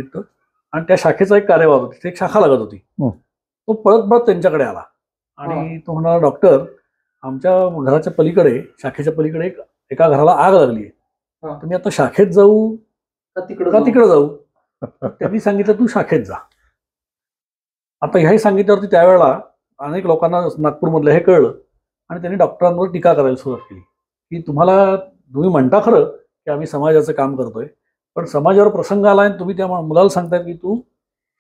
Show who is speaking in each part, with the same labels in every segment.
Speaker 1: निमित्त, आणि त्या शाखेचा एक कार्यभाग होता, तिथे एक शाखा लागत होती. तो पळत पळत त्यांच्याकडे आला आणि तो म्हणाला, डॉक्टर, आमच्या घराच्या पलीकडे, शाखेच्या पलीकडे एका घराला आग लागली आहे, तर मी आता शाखेत जाऊ का तिकडे जाऊ? त्यांनी सांगितलं, तू शाखेत जा. आता ह्याही सांगितल्यावरती त्यावेळेला अनेक लोकांना नागपूरमधलं हे कळलं आणि त्यांनी डॉक्टरांवर टीका करायला सुरुवात केली की तुम्ही म्हणता खरं की आम्ही समाजाचं काम करतोय, पण समाजावर प्रसंग आला आणि तुम्ही त्या मुलाला सांगताय की तू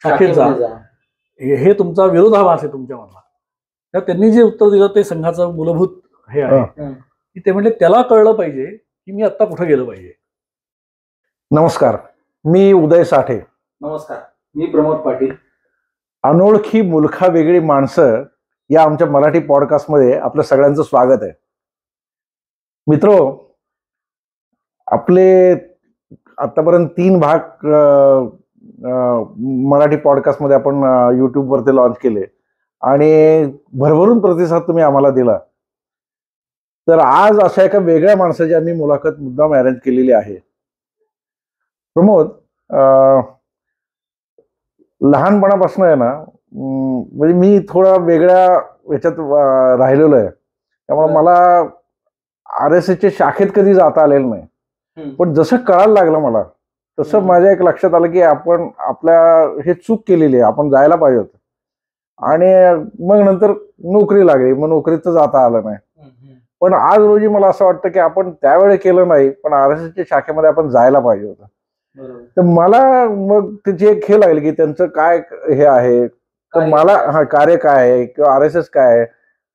Speaker 1: शाखेत जा, हे तुमचा विरोधाभास आहे तुमच्यामधला. तर त्यांनी जे उत्तर दिलं ते संघाचं मूलभूत हे आहे की ते म्हणजे त्याला कळलं पाहिजे की मी आत्ता कुठे गेलो पाहिजे.
Speaker 2: नमस्कार, मी उदय साठे.
Speaker 3: नमस्कार, मी प्रमोद पाटील.
Speaker 2: अनोळखी मुलखा वेगळी माणसं या आमच्या मराठी पॉडकास्टमध्ये आपलं सगळ्यांचं स्वागत आहे. मित्रो, आपले आतापर्यंत 3 भाग मराठी पॉडकास्टमध्ये आपण यूट्यूबवरती लॉन्च केले आणि भरभरून प्रतिसाद तुम्ही आम्हाला दिला. तर आज अशा एका वेगळ्या माणसाची आम्ही मुलाखत मुद्दाम अरेंज केलेली आहे. प्रमोद, लहानपणापासून आहे ना, म्हणजे मी थोडा वेगळ्या ह्याच्यात राहिलेलो आहे, त्यामुळे मला RSSच्या शाखेत कधी जाता आलेलं नाही. पण जसं कळायला लागलं मला तसं माझ्या एक लक्षात आलं की आपण हे चूक केलेली आहे, आपण जायला पाहिजे होतं. आणि मग नंतर नोकरी लागली, मग नोकरीत तर जाता आलं नाही. पण आज रोजी मला असं वाटतं की आपण त्यावेळी केलं नाही, पण RSSच्या शाखेमध्ये आपण जायला पाहिजे होतं. तर मला मग त्याची एक हे लागली की त्यांचं काय हे आहे, तर मला कार्य काय आहे किंवा RSS काय आहे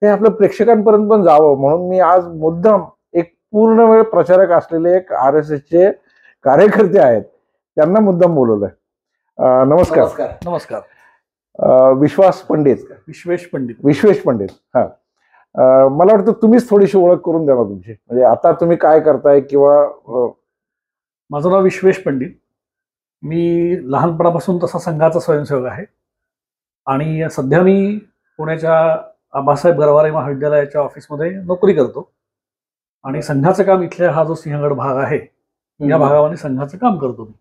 Speaker 2: हे आपल्या प्रेक्षकांपर्यंत पण जावं, म्हणून मी आज मुद्दाम एक पूर्ण वेळ प्रचारक असलेले एक RSSचे कार्यकर्ते आहेत त्यांना मुद्दाम बोलवलंय. नमस्कार.
Speaker 1: नमस्कार.
Speaker 2: विश्वेश पंडित. हा, मला वाटतं तुम्हीच थोडीशी ओळख करून द्या तुमची, म्हणजे आता तुम्ही काय करताय किंवा.
Speaker 1: माझं नाव विश्वेश पंडित. मी लहानपणापासून तसा संघाचा स्वयंसेवक आहे आणि सध्या मी पुण्याच्या आबासाहेब गरवारे महाविद्यालयाच्या ऑफिसमध्ये नोकरी करतो आणि संघाचं काम इथल्या हा जो सिंहगड भाग आहे या भागामध्ये संघाचं काम करतो मी.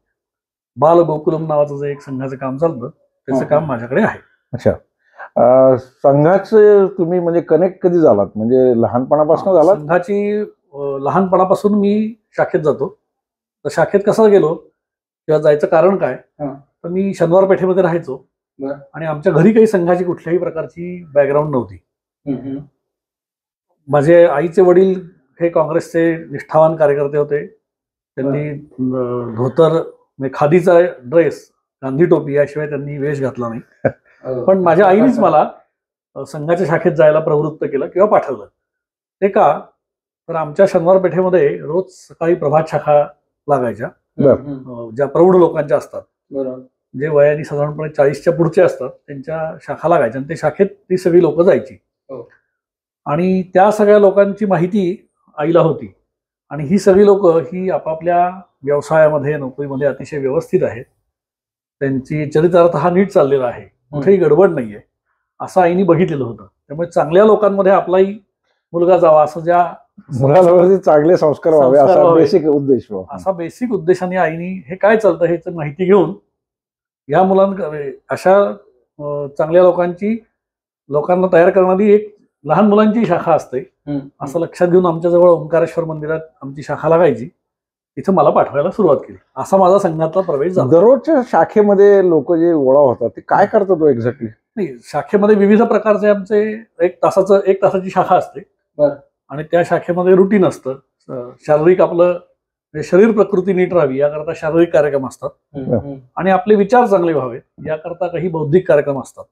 Speaker 1: बाल गोकुलम नावाचं जे एक संघाचं काम चालतं त्याचं काम माझ्याकडे आहे.
Speaker 2: अच्छा, संघाचं तुम्ही म्हणजे कनेक्ट कधी झालात, म्हणजे लहानपणापासून झालात?
Speaker 1: संघाची लहानपणापासून मी शाखेत जातो. तर शाखेत कसं गेलो किंवा जायचं कारण काय, तर मी शनिवार पेठेमध्ये राहायचो आणि आमच्या घरी काही संघाची कुठल्याही प्रकारची बॅकग्राऊंड नव्हती. माझे आईचे वडील हे काँग्रेसचे निष्ठावान कार्यकर्ते होते. त्यांनी धोतर, खादीचा ड्रेस, गांधी टोपी याशिवाय त्यांनी वेश घातला नाही. पण माझ्या आईनेच मला संघाच्या शाखेत जायला प्रवृत्त केलं किंवा पाठवलं. ते का, तर आमच्या शनिवार पेठेमध्ये रोज सकाळी प्रभात शाखा लागायच्या, ज्या प्रौढ लोकांच्या असतात, जे वयाने साधारणपणे 40च्या पुढचे असतात, त्यांच्या शाखा लागायच्या आणि ते शाखेत ती सगळी लोक जायची. आणि त्या सगळ्या लोकांची माहिती आईला होती आणि ही सगळी लोक ही आपापल्या व्यवसायामध्ये, नोकरीमध्ये अतिशय व्यवस्थित आहेत. त्यांची चरितार्थ हा नीट चाललेला आहे, कुठेही गडबड नाहीये, असं आईने बघितलेलं होतं. त्यामुळे चांगल्या लोकांमध्ये आपलाही मुलगा जावा, असं ज्या
Speaker 2: मुलाला चांगले संस्कार व्हावे
Speaker 1: असा बेसिक उद्देशाने आईने हे काय चालतं हे माहिती घेऊन या मुलांकडे अशा चांगल्या लोकांना तयार करणारी एक लहान मुलांची शाखा असते असं लक्षात घेऊन आमच्याजवळ ओंकारेश्वर मंदिरात आमची शाखा लागायची, तिथं मला पाठवायला सुरुवात केली. असा माझा संघातला प्रवेश झाला.
Speaker 2: दररोजच्या शाखेमध्ये लोक जे गोळा होतात ते काय करतात तो एक्झॅक्टली?
Speaker 1: नाही, शाखेमध्ये विविध प्रकारचे आमचे एक तासाची शाखा असते आणि त्या शाखेमध्ये रुटीन असतं. शारीरिक आपलं शरीर प्रकृती नीट राहावी याकरता शारीरिक कार्यक्रम असतात आणि आपले विचार चांगले व्हावेत याकरता काही बौद्धिक कार्यक्रम असतात.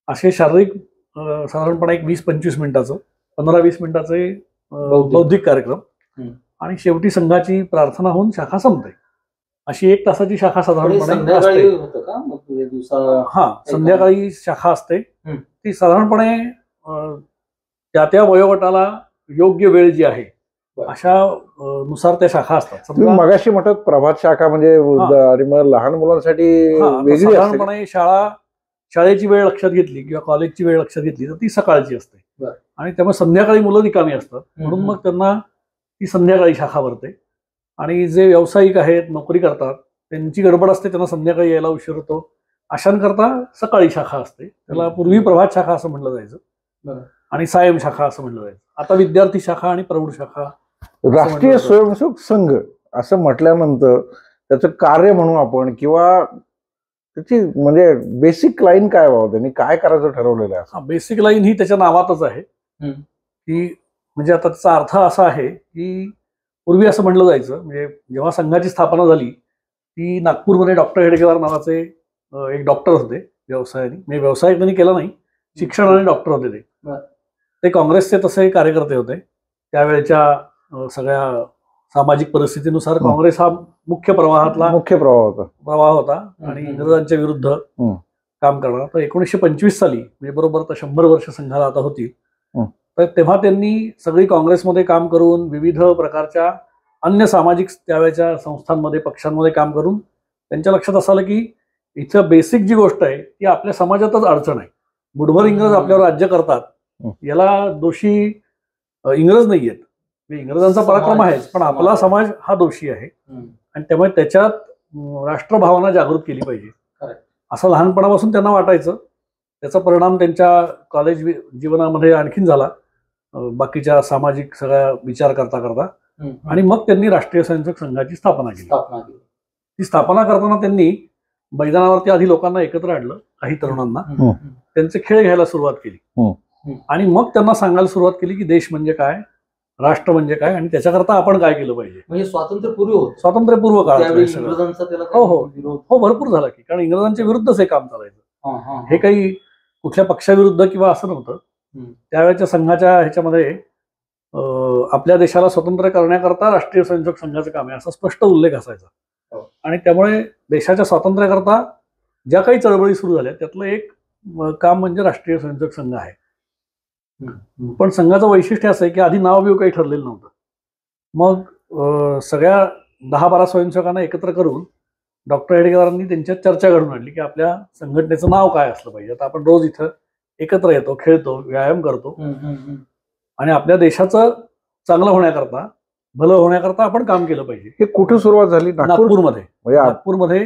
Speaker 1: असे शारीरिक साधारणपणे एक 20-25 मिनिटाचं, 15-20 मिनिटाचे बौद्धिक कार्यक्रम आणि शेवटी संघाची प्रार्थना होऊन शाखा संपते. अशी 1 तासाची शाखा साधारणपणे असते. हा, संध्याकाळी शाखा असते. ती साधारणपणे त्या वयोगटाला योग्य वेळ जी आहे अशा नुसार त्या शाखा असतात.
Speaker 2: मगाशी म्हणतात प्रभात शाखा म्हणजे लहान मुलांसाठी
Speaker 1: साधारणपणे शाळेची वेळ लक्षात घेतली किंवा कॉलेजची वेळ लक्षात घेतली तर ती सकाळची असते आणि त्यामुळे संध्याकाळी मुलं रिकामी असतात, म्हणून मग त्यांना ती संध्याकाळी शाखा भरते. आणि जे व्यावसायिक आहेत, नोकरी करतात, त्यांची गडबड असते, त्यांना संध्याकाळी यायला उशीर होतो. अशांकरता सकाळी शाखा असते, त्याला पूर्वी प्रभात शाखा असं म्हटलं जायचं आणि सायम शाखा असं म्हटलं जायचं. आता विद्यार्थी शाखा आणि प्रौढ शाखा.
Speaker 2: राष्ट्रीय स्वयंसेवक संघ असं म्हटल्यानंतर त्याचं कार्य म्हणू आपण, किंवा त्याची म्हणजे बेसिक लाईन काय व्हावं, त्यांनी काय करायचं ठरवलेलं आहे?
Speaker 1: बेसिक लाईन ही त्याच्या नावातच आहे की, म्हणजे आता त्याचा अर्थ असा आहे की पूर्वी असं म्हटलं जायचं, म्हणजे जेव्हा संघाची स्थापना झाली ती नागपूरमध्ये डॉक्टर हेडगेवार नावाचे एक डॉक्टर होते व्यवसायाने, म्हणजे व्यवसाय त्यांनी केला नाही, शिक्षणाने डॉक्टर होते ते काँग्रेसचे तसे कार्यकर्ते होते. त्यावेळेच्या सगळ्या सामाजिक परिस्थितीनुसार काँग्रेस हा मुख्य प्रवाह होता आणि इंग्रजांच्या विरुद्ध काम करणार. तर 1925 साली म्हणजे बरोबर आता 100 वर्ष संघाला आता होतील, तर तेव्हा त्यांनी सगळी काँग्रेसमध्ये काम करून विविध प्रकारच्या अन्य सामाजिक त्यावेळेच्या संस्थांमध्ये पक्षांमध्ये काम करून त्यांच्या लक्षात असं आलं की इथं बेसिक जी गोष्ट आहे ती आपल्या समाजातच अडचण आहे. मुठभर इंग्रज आपल्यावर राज्य करतात, याला दोषी इंग्रज नाही आहेत, इंग्रजांचा पराक्रम आहेच, पण आपला समाज हा दोषी आहे आणि त्यामुळे त्याच्यात राष्ट्रभावना जागृत केली पाहिजे असं लहानपणापासून त्यांना वाटायचं. त्याचा परिणाम त्यांच्या कॉलेज जीवनामध्ये आणखीन झाला, बाकीच्या सामाजिक सगळ्या विचार करता करता, आणि मग त्यांनी राष्ट्रीय स्वयंसेवक संघाची स्थापना केली. ती स्थापना करताना त्यांनी मैदानावरती आधी लोकांना एकत्र आणलं, काही तरुणांना त्यांचे खेळ घ्यायला सुरुवात केली आणि मग त्यांना सांगायला सुरुवात केली की देश म्हणजे काय, राष्ट्र म्हणजे काय आणि त्याच्याकरता आपण काय केलं पाहिजे.
Speaker 3: म्हणजे स्वातंत्र्यपूर्व
Speaker 1: काळात हो भरपूर झाला की, कारण इंग्रजांच्या विरुद्धच हे काम चालायचं. हे काही कुठल्या पक्षाविरुद्ध किंवा असं नव्हतं. त्यावेळेच्या संघाच्या ह्याच्यामध्ये आपल्या देशाला स्वतंत्र करण्याकरता राष्ट्रीय स्वयंसेवक संघाचं काम आहे असा स्पष्ट उल्लेख असायचा. आणि त्यामुळे देशाच्या स्वातंत्र्याकरता ज्या काही चळवळी सुरू झाल्या त्यातलं एक काम म्हणजे राष्ट्रीय स्वयंसेवक संघ आहे. पण संघाचं वैशिष्ट्य असं आहे की आधी नाव बिव काही ठरलेलं नव्हतं. मग सगळ्या 10-12 स्वयंसेवकांना एकत्र करून डॉक्टर हेडगेवारांनी त्यांच्यात चर्चा घडून आणली की आपल्या संघटनेचं नाव काय असलं पाहिजे. आता आपण रोज इथं एकत्र येतो, खेळतो, व्यायाम करतो आणि आपल्या देशाचं चांगलं होण्याकरता, भलं होण्याकरता आपण काम केलं पाहिजे.
Speaker 2: हे कुठे सुरुवात झाली?
Speaker 1: नागपूरमध्ये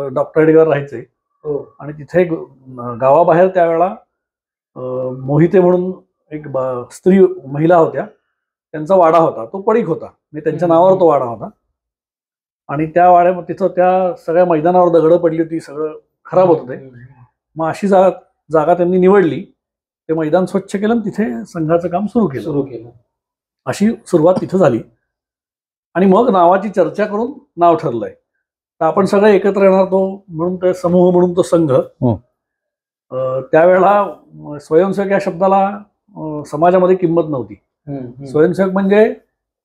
Speaker 1: डॉक्टर हेडगेवार राहायचे आणि तिथे गावाबाहेर त्यावेळेला मोहिते म्हणून एक स्त्री महिला होत्या, त्यांचा वाडा होता, तो पडीक होता, म्हणजे त्यांच्या नावावर तो वाडा होता. आणि त्या वाड्यामध्ये तिथं त्या सगळ्या मैदानावर दगडं पडली होती, सगळं खराब होत होते. मग अशी जागा त्यांनी निवडली, ते मैदान स्वच्छ केलं आणि तिथे संघाचं काम सुरू केलं. अशी सुरुवात तिथं झाली आणि मग नावाची चर्चा करून नाव ठरलंय. तर आपण सगळे एकत्र येणार तो म्हणून ते समूह म्हणून तो संघ. त्यावेळेला स्वयंसेवक या शब्दाला समाजामध्ये किंमत नव्हती. स्वयंसेवक म्हणजे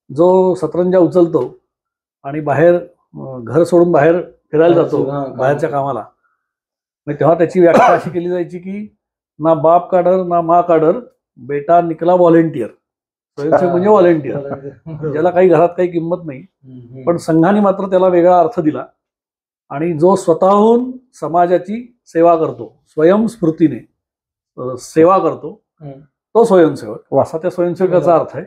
Speaker 1: जो सतरंजा उचलतो आणि बाहेर घर सोडून बाहेर फिरायला जातो बाहेरच्या कामाला, तेव्हा त्याची व्याख्या अशी केली जायची की ना बाप का डर ना माँ का डर, बेटा निकला व्हॉलेंटियर. स्वयंसेवक म्हणजे व्हॉलेंटियर, ज्याला काही घरात काही किंमत नाही. पण संघाने मात्र त्याला वेगळा अर्थ दिला आणि जो स्वतःहून समाजाची सेवा करतो, स्वयंस्फूर्तीने सेवा करतो, तो स्वयंसेवक, असा त्या स्वयंसेवकाचा अर्थ आहे.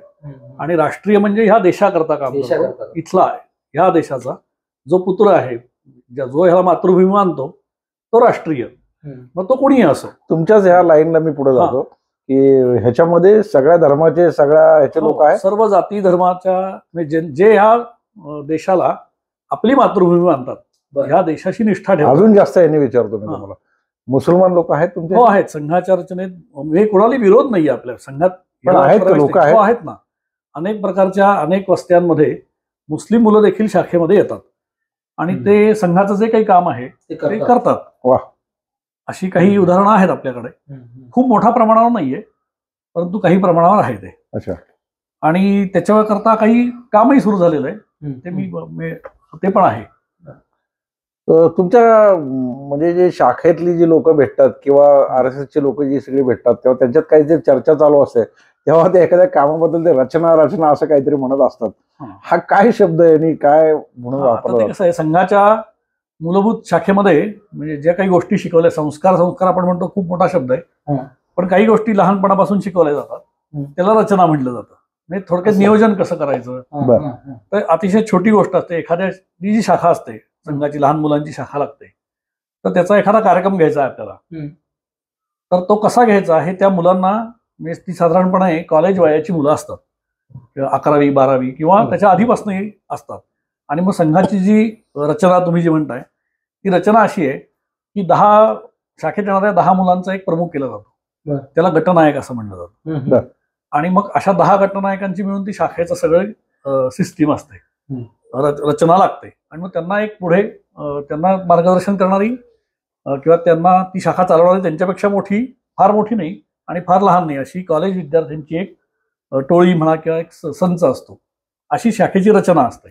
Speaker 1: आणि राष्ट्रीय म्हणजे ह्या देशाकरता काम करतो, इथला ह्या देशाचा जो पुत्र आहे, जो ह्याला मातृभूमी मानतो, तो राष्ट्रीय, मग तो कोणीही असो.
Speaker 2: तुमच्याच ह्या लाईनला मी पुढे जातो की ह्याच्यामध्ये सगळ्या धर्माचे, सगळ्या ह्याचे लोक आहेत,
Speaker 1: सर्व जाती धर्माच्या, जे ह्या देशाला आपली मातृभूमी मानतात, ह्या देशाशी निष्ठा ठेवतात.
Speaker 2: अजून जास्त यांनी विचारतो मी तुम्हाला, मुसलमान लोक आहेत तुमचे?
Speaker 1: हो आहेत. संघाच्या रचनेत हे कोणाला विरोध नाही आपल्या संघात,
Speaker 2: पण आहेत लोक
Speaker 1: आहेत ना. अनेक प्रकारच्या अनेक वस्त्यांमध्ये मुस्लिम मुलं देखील शाखेमध्ये येतात आणि ते संघाचं जे काही काम आहे ते करतात.
Speaker 2: वा,
Speaker 1: अशी काही उदाहरणं आहेत आपल्याकडे. खूप मोठ्या प्रमाणावर नाहीये, परंतु काही प्रमाणावर आहे ते.
Speaker 2: अच्छा.
Speaker 1: आणि त्याच्याकरता काही कामही सुरू झालेलं आहे, ते पण आहे.
Speaker 2: तुमच्या म्हणजे जे शाखेतली जी लोक भेटतात किंवा RSS चे लोक जी सगळी भेटतात, तेव्हा त्यांच्यात काहीतरी चर्चा चालू असते, तेव्हा ते एखाद्या कामाबद्दल ते रचना असं काहीतरी म्हणत असतात. हा काय शब्द आहे आणि काय म्हणून वापरला?
Speaker 1: कसं आहे, संघाच्या मूलभूत शाखेमध्ये म्हणजे ज्या काही गोष्टी शिकवल्या, संस्कार आपण म्हणतो, खूप मोठा शब्द आहे, पण काही गोष्टी लहानपणापासून शिकवल्या जातात, त्याला रचना म्हटलं जातं. म्हणजे थोडक्यात नियोजन कसं करायचं. तर अतिशय छोटी गोष्ट असते, एखाद्या जी शाखा असते संघाची लहान मुलांची शाखा लागते, तर त्याचा एखादा कार्यक्रम घ्यायचा आहे आपल्याला. तर तो कसा घ्यायचा हे त्या मुलांना, म्हणजे ती साधारणपणे कॉलेज वयाची मुलं असतात, 11वी 12वी किंवा त्याच्या आधीपासूनही असतात. आणि मग संघाची जी रचना तुम्ही जी म्हणताय ती रचना अशी आहे की 10 शाखेत येणाऱ्या 10 मुलांचा एक प्रमुख केला जातो, त्याला गटनायक असं म्हणलं जातं. आणि मग अशा 10 गटनायकांची मिळून ती शाखेचं सगळं सिस्टीम असते, रचना लागते. आणि मग त्यांना एक पुढे त्यांना मार्गदर्शन करणारी किंवा त्यांना ती शाखा चालवणारी त्यांच्यापेक्षा मोठी, फार मोठी नाही आणि फार लहान नाही, अशी कॉलेज विद्यार्थ्यांची एक टोळी म्हणा किंवा एक संच असतो, अशी शाखेची रचना असते.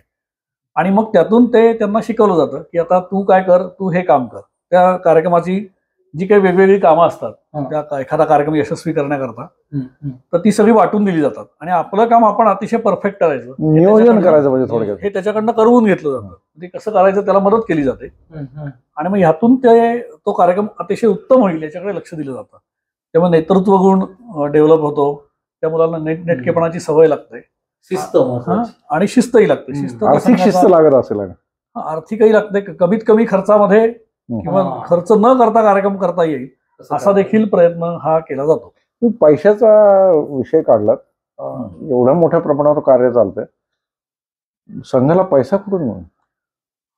Speaker 1: आणि मग त्यातून ते त्यांना शिकवलं जातं की आता तू काय कर, तू हे काम कर. त्या कार्यक्रमाची जी काही वेगवेगळी कामं असतात त्या एखादा कार्यक्रम यशस्वी करण्याकरता, तर ती सगळी वाटून दिली जातात. आणि आपलं काम आपण अतिशय परफेक्ट करायचं,
Speaker 2: नियोजन करायचं म्हणजे थोडक्यात
Speaker 1: हे त्याच्याकडनं करवून घेतलं जातं. ते कसं करायचं त्याला मदत केली जाते. आणि मग ह्यातून तो कार्यक्रम अतिशय उत्तम होईल याच्याकडे लक्ष दिलं जातं. त्यामुळे नेतृत्व गुण डेव्हलप होतो, त्या मुलांना नेटकेपणाची सवय लागते,
Speaker 3: शिस्त
Speaker 1: आणि शिस्तही लागते. शिस्त
Speaker 2: आर्थिक शिस्त लागत असेल,
Speaker 1: आर्थिकही लागते, कमीत कमी खर्चामध्ये किंवा खर्च न करता कार्यक्रम करता येईल असा देखील प्रयत्न हा केला जातो.
Speaker 2: पैशाचा विषय काढलात, एवढ्या मोठ्या प्रमाणावर कार्य चालतंय, संघाला पैसा कुठून मिळून?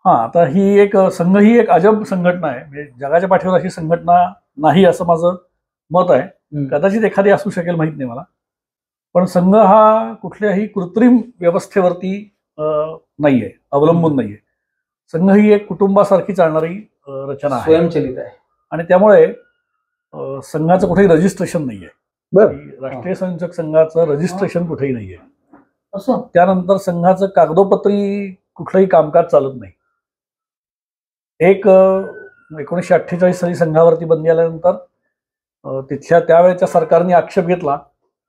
Speaker 1: आता संघ ही एक अजब संघटना आहे. म्हणजे जगाच्या पाठीवर अशी संघटना नाही असं माझं मत आहे. कदाचित एखादी असू शकेल, माहित नाही मला. पण संघ हा कुठल्याही कृत्रिम व्यवस्थेवरती नाहीये, अवलंबून नाहीये. संघ ही एक कुटुंबासारखी चालणारी रचना आहे,
Speaker 3: स्वयंचलित आहे.
Speaker 1: आणि त्यामुळे संघाचं कुठेही रजिस्ट्रेशन नाहीये. राष्ट्रीय स्वयंसेवक संघाचं रजिस्ट्रेशन कुठेही नाहीये. त्यानंतर संघाचं कागदोपत्री कुठलंही कामकाज चालत नाही. 1948 साली संघावरती बंदी आल्यानंतर तिथल्या त्यावेळेच्या सरकारने आक्षेप घेतला,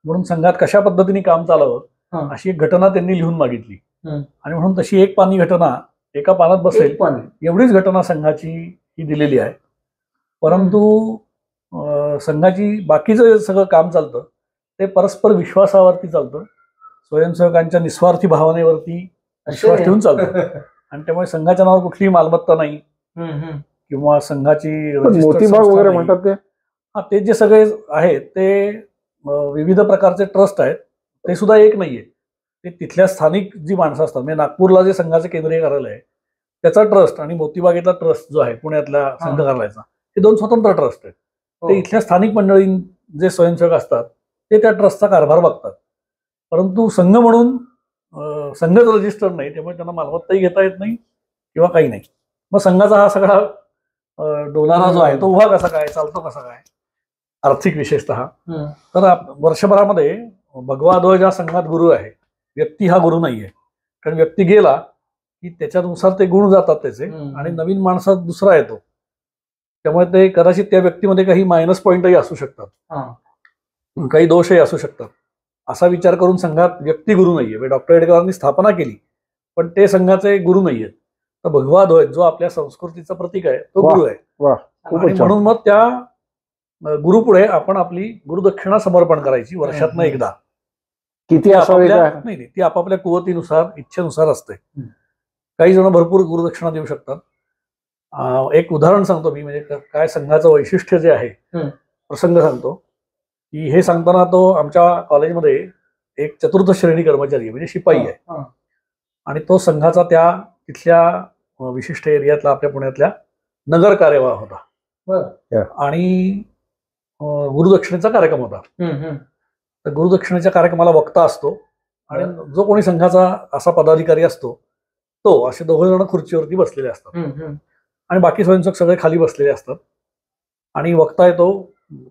Speaker 1: म्हणून संघात कशा पद्धतीने काम चालावं अशी एक घटना त्यांनी लिहून मागितली. आणि म्हणून तशी एक पानी घटना एका पानात बसेल एवढीच घटना संघाची ही दिलेली आहे. परंतु संघाची बाकीचं सगळं काम चालतं ते परस्पर विश्वासावरती चालतं, स्वयंसेवकांच्या निस्वार्थी भावनेवरती विश्वास ठेवून चालतं. आणि त्यामुळे संघाच्या नावावर कुठलीही मालमत्ता नाही किंवा संघाची
Speaker 2: मोतीबाग वगैरे म्हणतात
Speaker 1: ते जे सगळे आहेत ते विविध प्रकारचे ट्रस्ट आहेत, ते सुद्धा एक नाहीये. ते तिथल्या स्थानिक जी माणसं असतात, म्हणजे नागपूरला जे संघाचे केंद्रीय कार्यालय आहे त्याचा ट्रस्ट आणि मोतीबागेतला ट्रस्ट जो आहे पुण्यातल्या संघ कार्यालयाचा, हे 2 स्वतंत्र ट्रस्ट आहेत. ते इथल्या स्थानिक मंडळी जे स्वयंसेवक असतात ते त्या ट्रस्टचा कारभार बघतात. परंतु संघ म्हणून संघच रजिस्टर नाही, त्यामुळे त्यांना मालमत्ताही घेता येत नाही किंवा काही नाही. मग संघाचा हा सगळा डोलारा जो आहे तो उभा कसा काय, चालतो कसा काय, आर्थिक विशेषतः. तर वर्षभरामध्ये भगवा ध्वज हा संघात गुरु आहे, व्यक्ती हा गुरु नाहीये. कारण व्यक्ती गेला की त्याच्यानुसार ते गुण जातात त्याचे, आणि नवीन माणसात दुसरा येतो. त्यामुळे ते कदाचित त्या व्यक्तीमध्ये काही मायनस पॉईंटही असू शकतात, काही दोषही असू शकतात. असा विचार करून संघात व्यक्ती गुरु नाहीये. डॉक्टर एडगरांनी स्थापना केली पण ते संघाचे गुरु नाहीयेत. तर भगवा ध्वज जो आपल्या संस्कृतीचं प्रतीक आहे तो गुरु आहे. आणि म्हणून मग त्या गुरुपुढे आपण आपली गुरुदक्षिणा समर्पण करायची वर्षातनं एकदा.
Speaker 2: किती असावी?
Speaker 1: नाही, ती आपापल्या कुवतीनुसार, इच्छेनुसार असते. काही जण भरपूर गुरुदक्षिणा देऊ शकतात. एक उदाहरण सांगतो मी, म्हणजे काय संघाचं वैशिष्ट्य जे आहे, प्रसंग सांगतो की हे सांगताना तो आमच्या कॉलेजमध्ये एक चतुर्थ श्रेणी कर्मचारी आहे, म्हणजे शिपाई आहे. आणि तो संघाचा त्या तिथल्या विशिष्ट एरियातला आपल्या पुण्यातल्या नगर कार्यवाह होता. आणि गुरुदक्षिणेचा कार्यक्रम होता. तर गुरुदक्षिणेच्या कार्यक्रमाला वक्ता असतो आणि जो कोणी संघाचा असा पदाधिकारी असतो तो, असे 2 जण खुर्चीवरती बसलेले असतात आणि बाकी स्वयंसेवक सगळे खाली बसलेले असतात. आणि वक्ता येतो,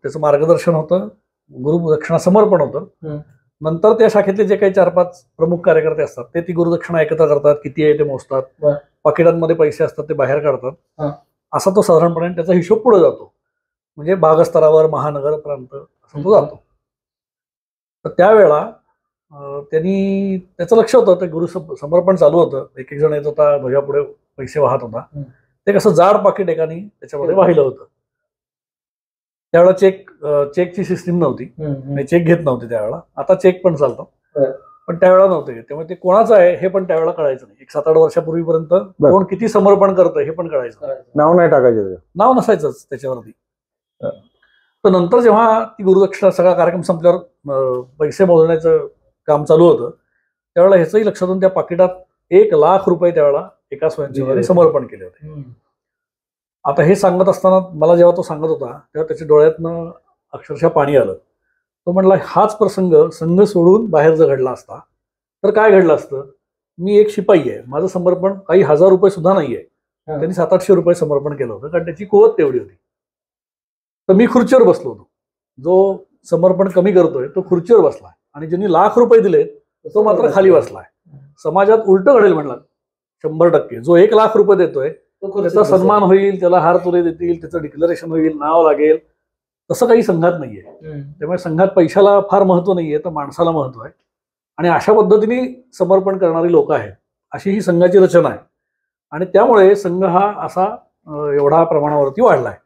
Speaker 1: त्याचं मार्गदर्शन होतं, गुरुदक्षिणा समर्पण होतं. नंतर त्या शाखेतले जे काही 4-5 प्रमुख कार्यकर्ते असतात ते ती गुरुदक्षिणा एकत्र करतात, किती आहे ते मोजतात, पाकिटांमध्ये पैसे असतात ते बाहेर काढतात. असा तो साधारणपणे त्याचा हिशोब पुढे जातो, म्हणजे भागस्तरावर, महानगर प्रांत असा तो जातो. तर त्यावेळेला त्यांनी त्याचं लक्ष होतं, ते गुरु समर्पण चालू होतं, एक जण येत होता, ध्वजापुढे पैसे वाहत होता. ते कसं जाड पाकिट एकाने त्याच्यामध्ये वाहिलं होतं. त्यावेळेला चेकची सिस्टीम नव्हती, चेक घेत नव्हती त्यावेळेला. आता चेक पण चालतो. पण त्यावेळेला नव्हते. त्यामुळे ते कोणाचं आहे हे पण त्यावेळेला कळायचं नाही. एक 7-8 वर्षापूर्वीपर्यंत कोण किती समर्पण करतं हे पण कळायचं नाही.
Speaker 2: नाव नाही टाकायचं,
Speaker 1: नाव नसायचंच त्याच्यावरती. तर नंतर जेव्हा ती गुरुदक्षिणा सगळा कार्यक्रम संपल्यावर पैसे मोजण्याचं काम चालू होतं त्यावेळेला ह्याचंही लक्षात येऊन त्या पाकिटात 1,00,000 रुपये त्यावेळेला एका स्वयंसेवकाने समर्पण केले होते. आता हे सांगत असताना मला जेव्हा तो सांगत होता तेव्हा त्याच्या डोळ्यातनं अक्षरशः पाणी आलं. तो म्हणला हाच प्रसंग संघ सोडून बाहेर जर घडला असता तर काय घडलं असतं. मी एक शिपाई आहे, माझं समर्पण काही 1,000 रुपये सुद्धा नाहीये. त्यांनी 700-800 रुपये समर्पण केलं होतं कारण त्याची कुवत तेवढी होती. तर मी खुर्चीवर बसलो होतो. जो समर्पण कमी करतोय तो खुर्चीवर बसलाय आणि ज्यांनी 1,00,000 रुपये दिलेत तो मात्र खाली बसलाय. समाजात उलटं घडेल म्हणला 100%. जो 1,00,000 रुपये देतोय त्याचा सन्मान होईल, त्याला हार तुरे देतील, त्याचं डिक्लेरेशन होईल, नाव लागेल. तसं काही संघात नाहीये. त्यामुळे संघात पैशाला फार महत्व नाहीये, तर माणसाला महत्व आहे. आणि अशा पद्धतीने समर्पण करणारी लोक आहेत अशी ही संघाची रचना आहे. आणि त्यामुळे संघ हा असा एवढा प्रमाणावरती वाढलाय.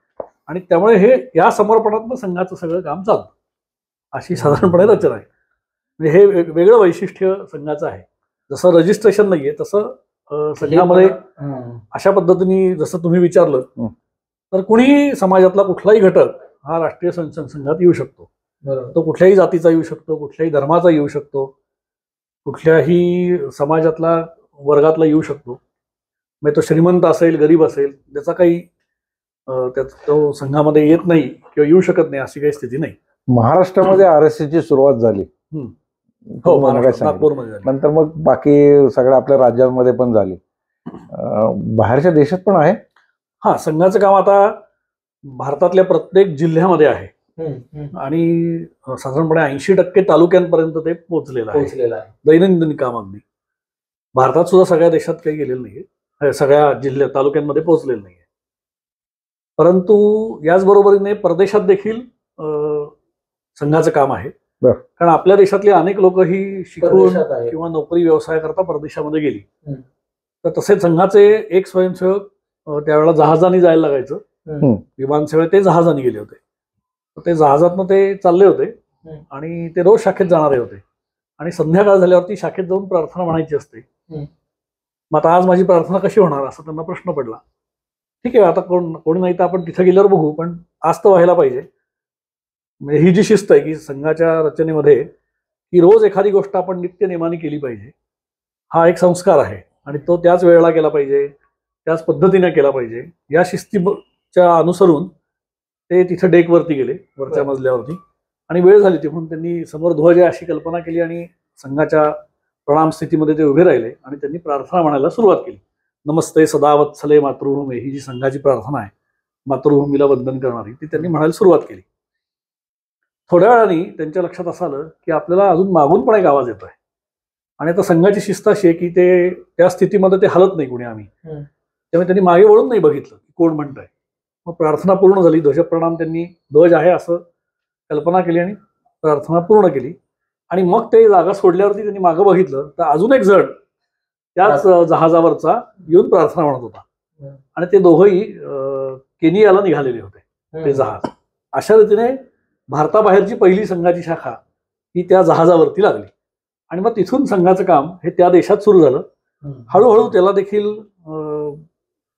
Speaker 1: आणि त्यामुळे हे या समर्पणातनं संघाचं सगळं काम चालतं अशी साधारणपणे रचना आहे. म्हणजे हे वेगळं वैशिष्ट्य संघाचं आहे. जसं रजिस्ट्रेशन नाहीये तसं संघामध्ये अशा पद्धतीने जसं तुम्ही विचारलं तर कुणी समाजातला कुठलाही घटक हा राष्ट्रीय स्वयंसेवक संघात येऊ शकतो. तो कुठल्याही जातीचा येऊ शकतो, कुठल्याही धर्माचा येऊ शकतो, कुठल्याही समाजातला वर्गातला येऊ शकतो. म्हणजे तो श्रीमंत असेल, गरीब असेल, त्याचा काही तो संघामध्ये येत नाही किंवा येऊ शकत नाही अशी काही स्थिती नाही.
Speaker 2: महाराष्ट्रामध्ये RSSची सुरुवात झाली.
Speaker 1: हो, नागपूरमध्ये झाली.
Speaker 2: नंतर मग बाकी सगळ्या आपल्या राज्यांमध्ये पण झाली. बाहेरच्या देशात पण आहे.
Speaker 1: हा, संघाचं काम आता भारतातल्या प्रत्येक जिल्ह्यामध्ये आहे आणि साधारणपणे 80% तालुक्यांपर्यंत ते पोहोचलेलं आहे. दैनंदिन काम अगदी भारतात सुद्धा सगळ्या देशात काही गेलेलं नाहीये, सगळ्या जिल्ह्यात तालुक्यांमध्ये पोहोचलेलं नाहीये. परंतु याचबरोबरीने परदेशात देखील संघाचं काम आहे. कारण आपल्या देशातली अनेक लोक ही शिकून किंवा नोकरी व्यवसाय करता परदेशामध्ये गेली. तर तसे संघाचे एक स्वयंसेवक त्यावेळेला जहाजाने जायला लागायचं. विमानसेवेत ते जहाजाने गेले होते. ते जहाजातनं ते चालले होते आणि ते रोज शाखेत जाणारे होते. आणि संध्याकाळ झाल्यावरती शाखेत जाऊन प्रार्थना म्हणायची असते. मग आता आज माझी प्रार्थना कशी होणार असा त्यांना प्रश्न पडला. ठीक आहे, आता कोणी नाही तर आपण तिथे गेल्यावर बघू, पण आज तर व्हायला पाहिजे. म्हणजे ही जी शिस्त आहे की संघाच्या रचनेमध्ये की रोज एखादी गोष्ट आपण नित्य नेमाने केली पाहिजे, हा एक संस्कार आहे. आणि तो त्याच वेळेला केला पाहिजे, त्याच पद्धतीने केला पाहिजे. या शिस्तीच्या अनुसरून ते तिथे डेकवरती गेले, वरच्या मजल्यावरती. आणि वेळ झाली ती म्हणून त्यांनी समोर ध्वज आहे अशी कल्पना केली आणि संघाच्या प्रणाम स्थितीमध्ये ते उभे राहिले आणि त्यांनी प्रार्थना म्हणायला सुरुवात केली. नमस्ते सदा वत्सले मातृभूमी, ही जी संघाची प्रार्थना आहे मातृभूमीला वंदन करणारी, ती त्यांनी म्हणायला सुरुवात केली. थोड्या वेळाने त्यांच्या लक्षात असं आलं की आपल्याला अजून मागून पण एक आवाज येतोय. आणि आता संघाची शिस्त अशी आहे की ते त्या स्थितीमध्ये ते हलत नाही कोणी आम्ही. त्यामुळे त्यांनी मागे वळून नाही बघितलं की कोण म्हणतंय. मग प्रार्थना पूर्ण झाली. ध्वजप्रणाम त्यांनी ध्वज आहे असं कल्पना केली आणि प्रार्थना पूर्ण केली. आणि मग ते जागा सोडल्यावरती त्यांनी मागं बघितलं तर अजून एक जण त्याच जहाजावरचा येऊन प्रार्थना म्हणत होता. आणि ते दोघंही केनियाला निघालेले होते ते जहाज. अशा रीतीने भारताबाहेरची पहिली संघाची शाखा ही त्या जहाजावरती लागली. आणि मग तिथून संघाचं काम हे त्या देशात सुरू झालं. हळूहळू त्याला देखील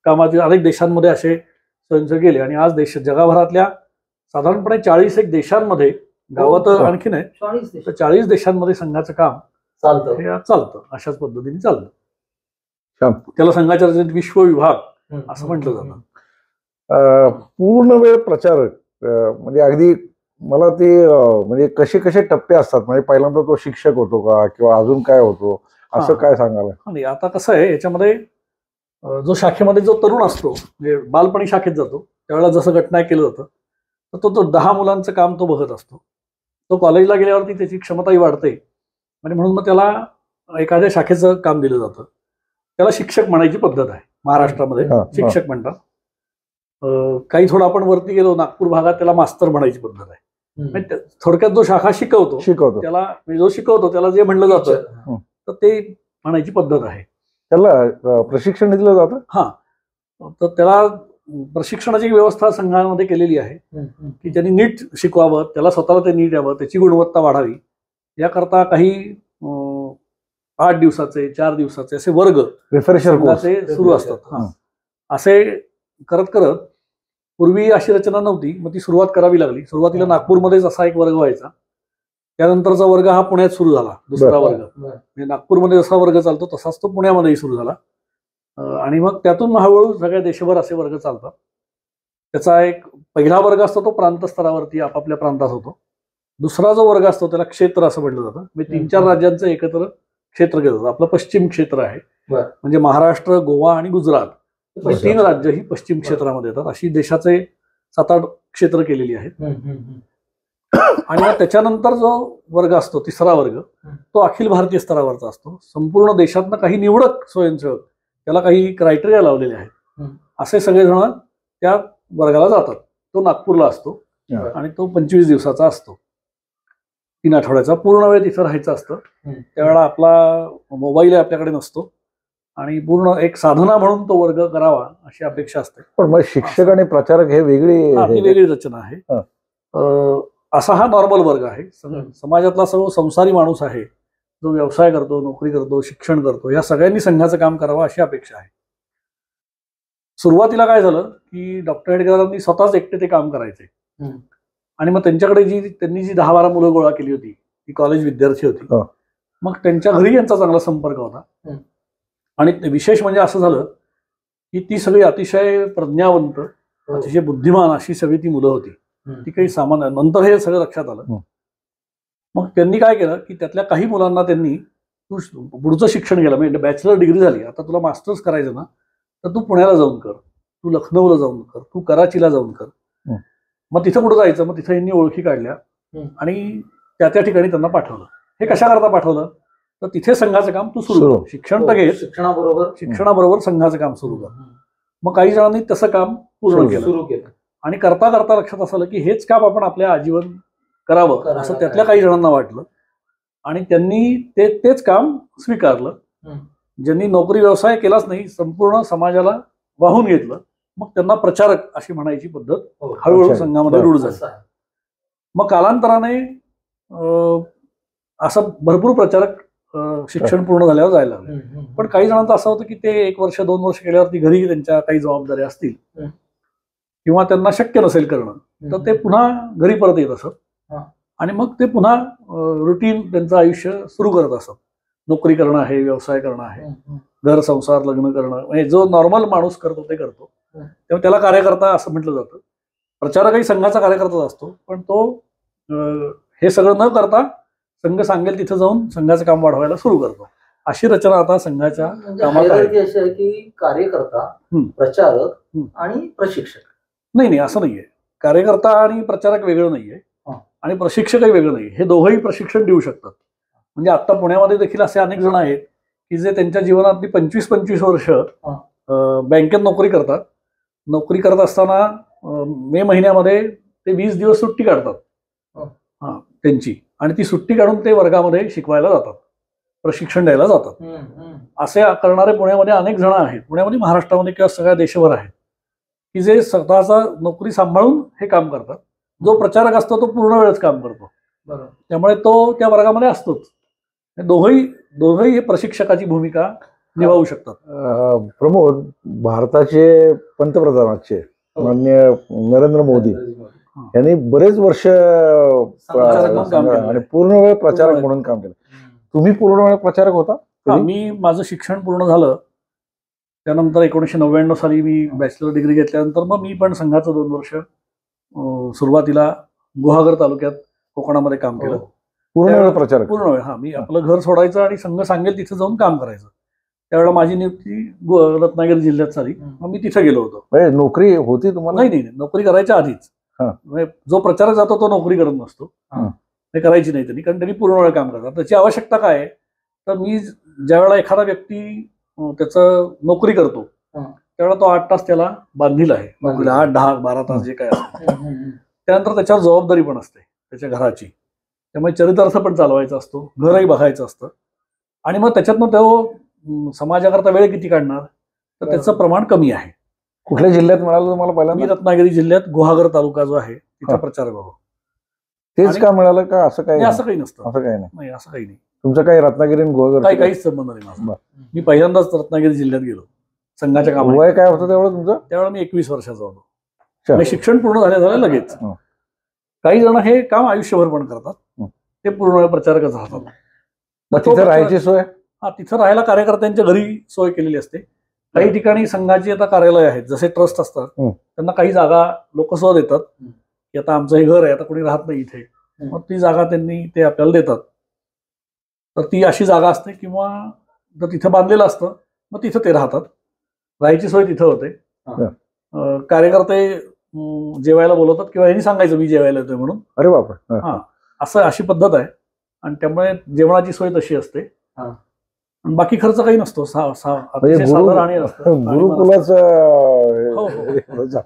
Speaker 1: कामातील अनेक देशांमध्ये असे स्वयंसेवक गेले. आणि आज जगभरातल्या साधारणपणे 40 एक देशांमध्ये, गावात आणखी नाही तर 40 देशांमध्ये संघाचं काम चालतं. अशाच पद्धतीने चालतं. त्याला संघाच्या रचनेत विश्व विभाग असं म्हटलं जातं.
Speaker 2: पूर्ण वेळ प्रचारक म्हणजे अगदी मला ते म्हणजे कसे कसे टप्पे असतात. म्हणजे पहिल्यांदा तो शिक्षक होतो का किंवा अजून काय होतो असं काय सांगाल?
Speaker 1: नाही, आता कसं आहे याच्यामध्ये जो शाखेमध्ये जो तरुण असतो म्हणजे बालपणी शाखेत जातो त्यावेळेला जसं घटना केलं जातं तर तो 10 मुलांचं काम तो बघत असतो. तो कॉलेजला गेल्यावरती त्याची क्षमताही वाढते आणि म्हणून मग त्याला एखाद्या शाखेचं काम दिलं जातं. त्याला शिक्षक म्हणायची पद्धत आहे महाराष्ट्रामध्ये. शिक्षक म्हणतात. काही थोडं आपण वरती गेलो नागपूर भागात त्याला मास्तर म्हणायची पद्धत आहे. थोडक्यात जो शाखा शिकवतो त्याला जो शिकवतो त्याला जे म्हणलं जातं तर ते म्हणायची पद्धत आहे.
Speaker 2: त्याला प्रशिक्षण दिलं जातं.
Speaker 1: हा, तर त्याला प्रशिक्षणाची व्यवस्था संघामध्ये केलेली आहे की त्यांनी नीट शिकवावं, त्याला स्वतःला ते नीट यावं, त्याची गुणवत्ता वाढावी याकरता काही 8 दिवसाचे 4 दिवसाचे असे वर्ग
Speaker 2: रिफ्रेशर कोर्स
Speaker 1: संघाचे सुरू असतात. असे करत करत पूर्वी अशी रचना नव्हती, मग ती सुरुवात करावी लागली. सुरुवातीला नागपूरमध्येच असा एक वर्ग व्हायचा. त्यानंतरचा वर्ग हा पुण्यात सुरू झाला, दुसरा वर्ग. म्हणजे नागपूरमध्ये जसा वर्ग चालतो तसाच तो पुण्यामध्येही सुरू झाला. आणि मग त्यातून हळूहळू सगळ्या देशभर असे वर्ग चालतात. त्याचा एक पहिला वर्ग असतो तो प्रांत स्तरावरती आपापल्या प्रांतात होतो. दुसरा जो वर्ग असतो त्याला क्षेत्र असं म्हटलं जातं. म्हणजे 3-4 राज्यांचं एकत्र क्षेत्र केलं जातं. आपलं पश्चिम क्षेत्र आहे, म्हणजे महाराष्ट्र, गोवा आणि गुजरात ही 3 राज्य ही पश्चिम क्षेत्रामध्ये येतात. अशी देशाचे 7-8 क्षेत्र केलेली आहेत. आणि मग त्याच्यानंतर जो वर्ग असतो तिसरा वर्ग तो अखिल भारतीय स्तरावरचा असतो. संपूर्ण देशातनं काही निवडक स्वयंसेवक, त्याला काही क्रायटेरिया लावलेले आहेत, असे सगळेजण त्या वर्गाला जातात. तो नागपूरला असतो आणि तो 25 दिवसाचा असतो, 3 आठवड्याचा. पूर्ण वेळ तिथं राहायचं असतं. त्यावेळेला आपला मोबाईल आपल्याकडे नसतो आणि पूर्ण एक साधना म्हणून तो वर्ग करावा अशी अपेक्षा असते.
Speaker 2: पण मग शिक्षक आणि प्रचारक हे
Speaker 1: वेगळी रचना आहे. असा हा नॉर्मल वर्ग आहे. समाजातला सर्व संसारी माणूस आहे, जो व्यवसाय करतो, नोकरी करतो, शिक्षण करतो, या सगळ्यांनी संघाचं काम करावं अशी अपेक्षा आहे. सुरुवातीला काय झालं की डॉक्टर हेडगेवारांनी स्वतःच एकटे ते काम करायचे. आणि मग त्यांच्याकडे त्यांनी जी 10-12 मुलं गोळा केली होती ती कॉलेज विद्यार्थी होती. मग त्यांच्या घरी यांचा चांगला संपर्क होता. आणि विशेष म्हणजे असं झालं की ती सगळी अतिशय प्रज्ञावंत, अतिशय बुद्धिमान अशी सगळी ती मुलं होती. ती काही सामान्य, नंतर हे सगळं लक्षात आलं. मग त्यांनी काय केलं की त्यातल्या काही मुलांना त्यांनी तू पुढचं शिक्षण केलं, म्हणजे बॅचलर डिग्री झाली, आता तुला मास्टर्स करायचं ना तर तू पुण्याला जाऊन कर, तू लखनौला जाऊन कर, तू कराचीला जाऊन कर. मग तिथं कुठं जायचं, मग तिथं यांनी ओळखी काढल्या आणि त्या ठिकाणी त्यांना पाठवलं. हे कशाकरता पाठवलं तर तिथे संघाचं काम तू सुरू कर, शिक्षण तर घे, शिक्षणाबरोबर संघाचं काम सुरू कर. मग काही जणांनी तसं काम पूर्ण केलं आणि करता करता लक्षात असलं की हेच काम आपण आपल्या आजीवन करावं असं त्यातल्या काही जणांना वाटलं आणि त्यांनी तेच काम स्वीकारलं. ज्यांनी नोकरी व्यवसाय केलाच नाही, संपूर्ण समाजाला वाहून घेतलं, मग त्यांना प्रचारक अशी म्हणायची पद्धत हळूहळू संघामध्ये रूढ झाली. मग कालांतराने असं भरपूर प्रचारक शिक्षण पूर्ण झाल्यावर जायला लागले. पण काही जणांचं असं होतं की ते 1 वर्ष 2 वर्ष केल्यावरती घरी त्यांच्या काही जबाबदाऱ्या असतील किंवा त्यांना शक्य नसेल करणं, तर ते पुन्हा घरी परत येत असत आणि मग ते पुन्हा रुटीन त्यांचं आयुष्य सुरू करत असत. नोकरी करणं आहे, व्यवसाय करणं आहे, घर संसार लग्न करणं, म्हणजे जो नॉर्मल माणूस करतो ते करतो. तेव्हा त्याला कार्यकर्ता असं म्हटलं जातं. प्रचारकही संघाचा कार्यकर्ताच असतो, पण तो हे सगळं न करता संघ सांगेल तिथं जाऊन संघाचं काम वाढवायला सुरू करतो. अशी रचना आता संघाच्या कामात आहे.
Speaker 3: अशी आहे की कार्यकर्ता, प्रचारक आणि प्रशिक्षक.
Speaker 1: नाही असं नाहीये. कार्यकर्ता आणि प्रचारक वेगळं नाहीये आणि प्रशिक्षकही वेगळं नाही. हे दोघंही प्रशिक्षण देऊ शकतात. म्हणजे आता पुण्यामध्ये देखील असे अनेक जण आहेत की जे त्यांच्या जीवनातली 25-25 वर्ष बँकेत नोकरी करतात. नोकरी करत असताना मे महिन्यामध्ये ते 20 दिवस सुट्टी काढतात त्यांची, आणि ती सुट्टी काढून ते वर्गामध्ये शिकवायला जातात, प्रशिक्षण द्यायला जातात. असे करणारे पुण्यामध्ये अनेक जण आहेत. पुण्यामध्ये, महाराष्ट्रामध्ये किंवा सगळ्या देशभर आहेत की जे स्वतःचा नोकरी सांभाळून हे काम करतात. जो प्रचारक असतो तो पूर्ण वेळच काम करतो, त्यामुळे तो त्या वर्गामध्ये असतोच. दोघंही हे प्रशिक्षकाची भूमिका निभावू शकतात.
Speaker 2: प्रमोद, भारताचे पंतप्रधानाचे माननीय नरेंद्र मोदी यांनी बरेच वर्ष आणि पूर्ण वेळ प्रचारक म्हणून काम केलं. तुम्ही पूर्ण वेळ प्रचारक होता?
Speaker 1: मी, माझं शिक्षण पूर्ण झालं त्यानंतर 1999 साली मी बॅचलर डिग्री घेतल्यानंतर मग मी पण संघाचं 2 वर्ष सुरुवातीला गुहागर तालुक्यात कोकणामध्ये काम केलं.
Speaker 2: पूर्ण वेळ प्रचारक?
Speaker 1: पूर्ण वेळ. मी आपलं घर सोडायचं आणि संघ सांगेल तिथं जाऊन काम करायचं. त्यावेळेला माझी नियुक्ती रत्नागिरी जिल्ह्यात झाली. मग मी तिथे गेलो होतो.
Speaker 2: नोकरी होती तुम्हाला?
Speaker 1: नाही, नोकरी करायच्या आधीच. जो प्रचारक जातो तो नोकरी करत नसतो, ते करायची नाही त्यांनी, कारण त्यांनी पूर्ण वेळ काम करतात. त्याची आवश्यकता काय आहे तर मी ज्यावेळेला एखादा व्यक्ती त्याचं नोकरी करतो त्यावेळेला तो 8 तास त्याला बांधील आहे नोकरीला, 8, 10, 12 तास जे काय असतं. त्यानंतर त्याच्यावर जबाबदारी पण असते त्याच्या घराची, त्यामुळे चरितार्थ पण चालवायचा असतो, घरही बघायचं असतं. आणि मग त्याच्यातनं तो समाजाकरता वेळ किती काढणार, तर त्याचं प्रमाण कमी आहे.
Speaker 2: कुठल्या जिल्ह्यात मिळालं तुम्हाला पहिल्यांदा?
Speaker 1: मी रत्नागिरी जिल्ह्यात गुहागर तालुका जो आहे तिथे प्रचारक होतो.
Speaker 2: तेच का मिळालं का? असं काही
Speaker 1: असं काही नसतं.
Speaker 2: असं काही नाही.
Speaker 1: असं काही नाही.
Speaker 2: तुमचं काही रत्नागिरी आणि गोळगड
Speaker 1: काहीच संबंध नाही माझा. मी पहिल्यांदाच रत्नागिरी जिल्ह्यात गेलो संघाच्या कामात.
Speaker 2: वय काय होतं तेवढं तुमचं?
Speaker 1: त्यावेळेला मी 21 वर्षाचा होतो. मी शिक्षण पूर्ण झालं लगेच. काही जण हे काम आयुष्यभर पण करतात, ते पूर्ण वेळ प्रचारकच राहतात.
Speaker 2: मग तिथं राहायची सोय?
Speaker 1: हा, तिथं राहायला कार्यकर्त्यांच्या घरी सोय केलेली असते. काही ठिकाणी संघाची आता कार्यालय आहेत, जसे ट्रस्ट असतात त्यांना काही जागा लोक सुद्धा देतात की आता आमचं हे घर आहे, आता कोणी राहत नाही इथे, मग ती जागा त्यांनी ते आपल्याला देतात. तर ती अशी जागा असते, किंवा जर तिथं बांधलेलं असतं मग तिथं ते राहतात. राहायची सोय तिथं होते. कार्यकर्ते जेवायला बोलवतात किंवा यांनी सांगायचं मी जेवायला येतोय म्हणून.
Speaker 2: अरे बापरे.
Speaker 1: हा, अशी पद्धत आहे. आणि त्यामुळे जेवणाची सोय तशी असते. बाकी खर्च काही नसतो.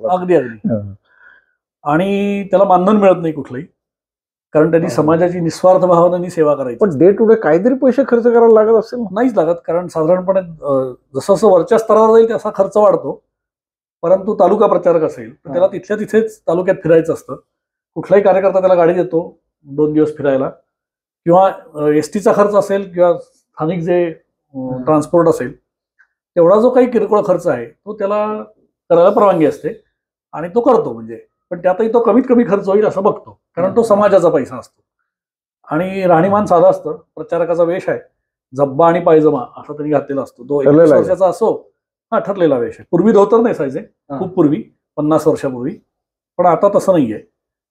Speaker 1: अगदी अगदी. आणि त्याला मानधन मिळत नाही कुठलंही, कारण त्यांनी समाजाची निस्वार्थ भावनेने सेवा करायची.
Speaker 2: पण डे टू डे काहीतरी पैसे खर्च करायला लागत असेल?
Speaker 1: नाहीच लागत, कारण साधारणपणे जसं जसं वरच्या स्तरावर जाईल तसा खर्च वाढतो. परंतु तालुका प्रचारक असेल तर त्याला तिथल्या तिथेच तालुक्यात फिरायचं असतं. कुठलाही कार्यकर्ता त्याला गाडी देतो 2 दिवस फिरायला, किंवा एसटीचा खर्च असेल किंवा स्थानिक जे ट्रान्सपोर्ट असेल, तेवढा जो काही किरकोळ खर्च आहे तो त्याला करायला परवानगी असते आणि तो करतो. म्हणजे पण त्यातही तो कमीत कमी खर्च होईल असं बघतो, कारण तो समाजाचा पैसा असतो. आणि राहणीमान साधा असतं. प्रचारकाचा वेश आहे झब्बा आणि पायजमा असा त्यांनी घातलेला असतो. तो 21 वर्षाचा असो, हा ठरलेला वेश आहे. पूर्वी धोतर नेसायचे, खूप पूर्वी, 50 वर्षापूर्वी, पण आता तसं नाहीये.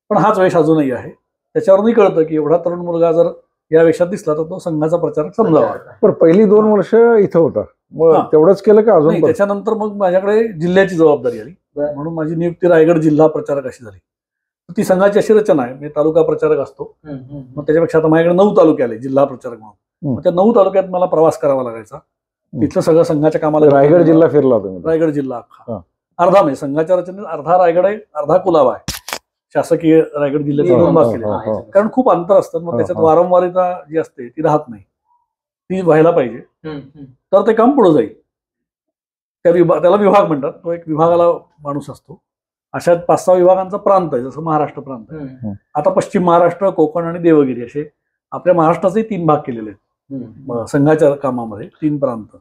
Speaker 1: पण हाच वेश अजूनही आहे. त्याच्यावरूनही कळतं की एवढा तरुण मुलगा जर या वेशात दिसला तर तो संघाचा प्रचारक समजावा.
Speaker 2: पण पहिली 2 वर्ष इथं होता, मग तेवढंच केलं का अजून?
Speaker 1: त्याच्यानंतर मग माझ्याकडे जिल्ह्याची जबाबदारी आली, म्हणून माझी नियुक्ती रायगड जिल्हा प्रचारक अशी झाली. ती संघाची अशी रचना आहे, मी तालुका प्रचारक असतो, मग त्याच्यापेक्षा आता माझ्याकडे 9 तालुके आले जिल्हा प्रचारक म्हणून. मग त्या 9 तालुक्यात मला प्रवास करावा लागायचा. तिथलं सगळं संघाच्या कामाला.
Speaker 2: रायगड जिल्हा फिरला तुम्ही?
Speaker 1: रायगड जिल्हा अख्खा अर्धा, म्हणजे संघाच्या रचनेत अर्धा रायगड आहे, अर्धा कुलाबा आहे. शासकीय रायगड जिल्ह्याचे 2 भाग केले, कारण खूप अंतर असतं. मग त्याच्यात वारंवारिता जी असते ती राहत नाही, ती व्हायला पाहिजे, तर ते काम पुढे जाईल. त्याला विभाग म्हणतात. तो एक विभागाला माणूस असतो. अशा 5-6 विभागांचा प्रांत आहे, जसं महाराष्ट्र प्रांत आहे. आता पश्चिम महाराष्ट्र, कोकण आणि देवगिरी असे आपल्या महाराष्ट्राचे 3 भाग केलेले आहेत संघाच्या कामामध्ये. 3 प्रांत,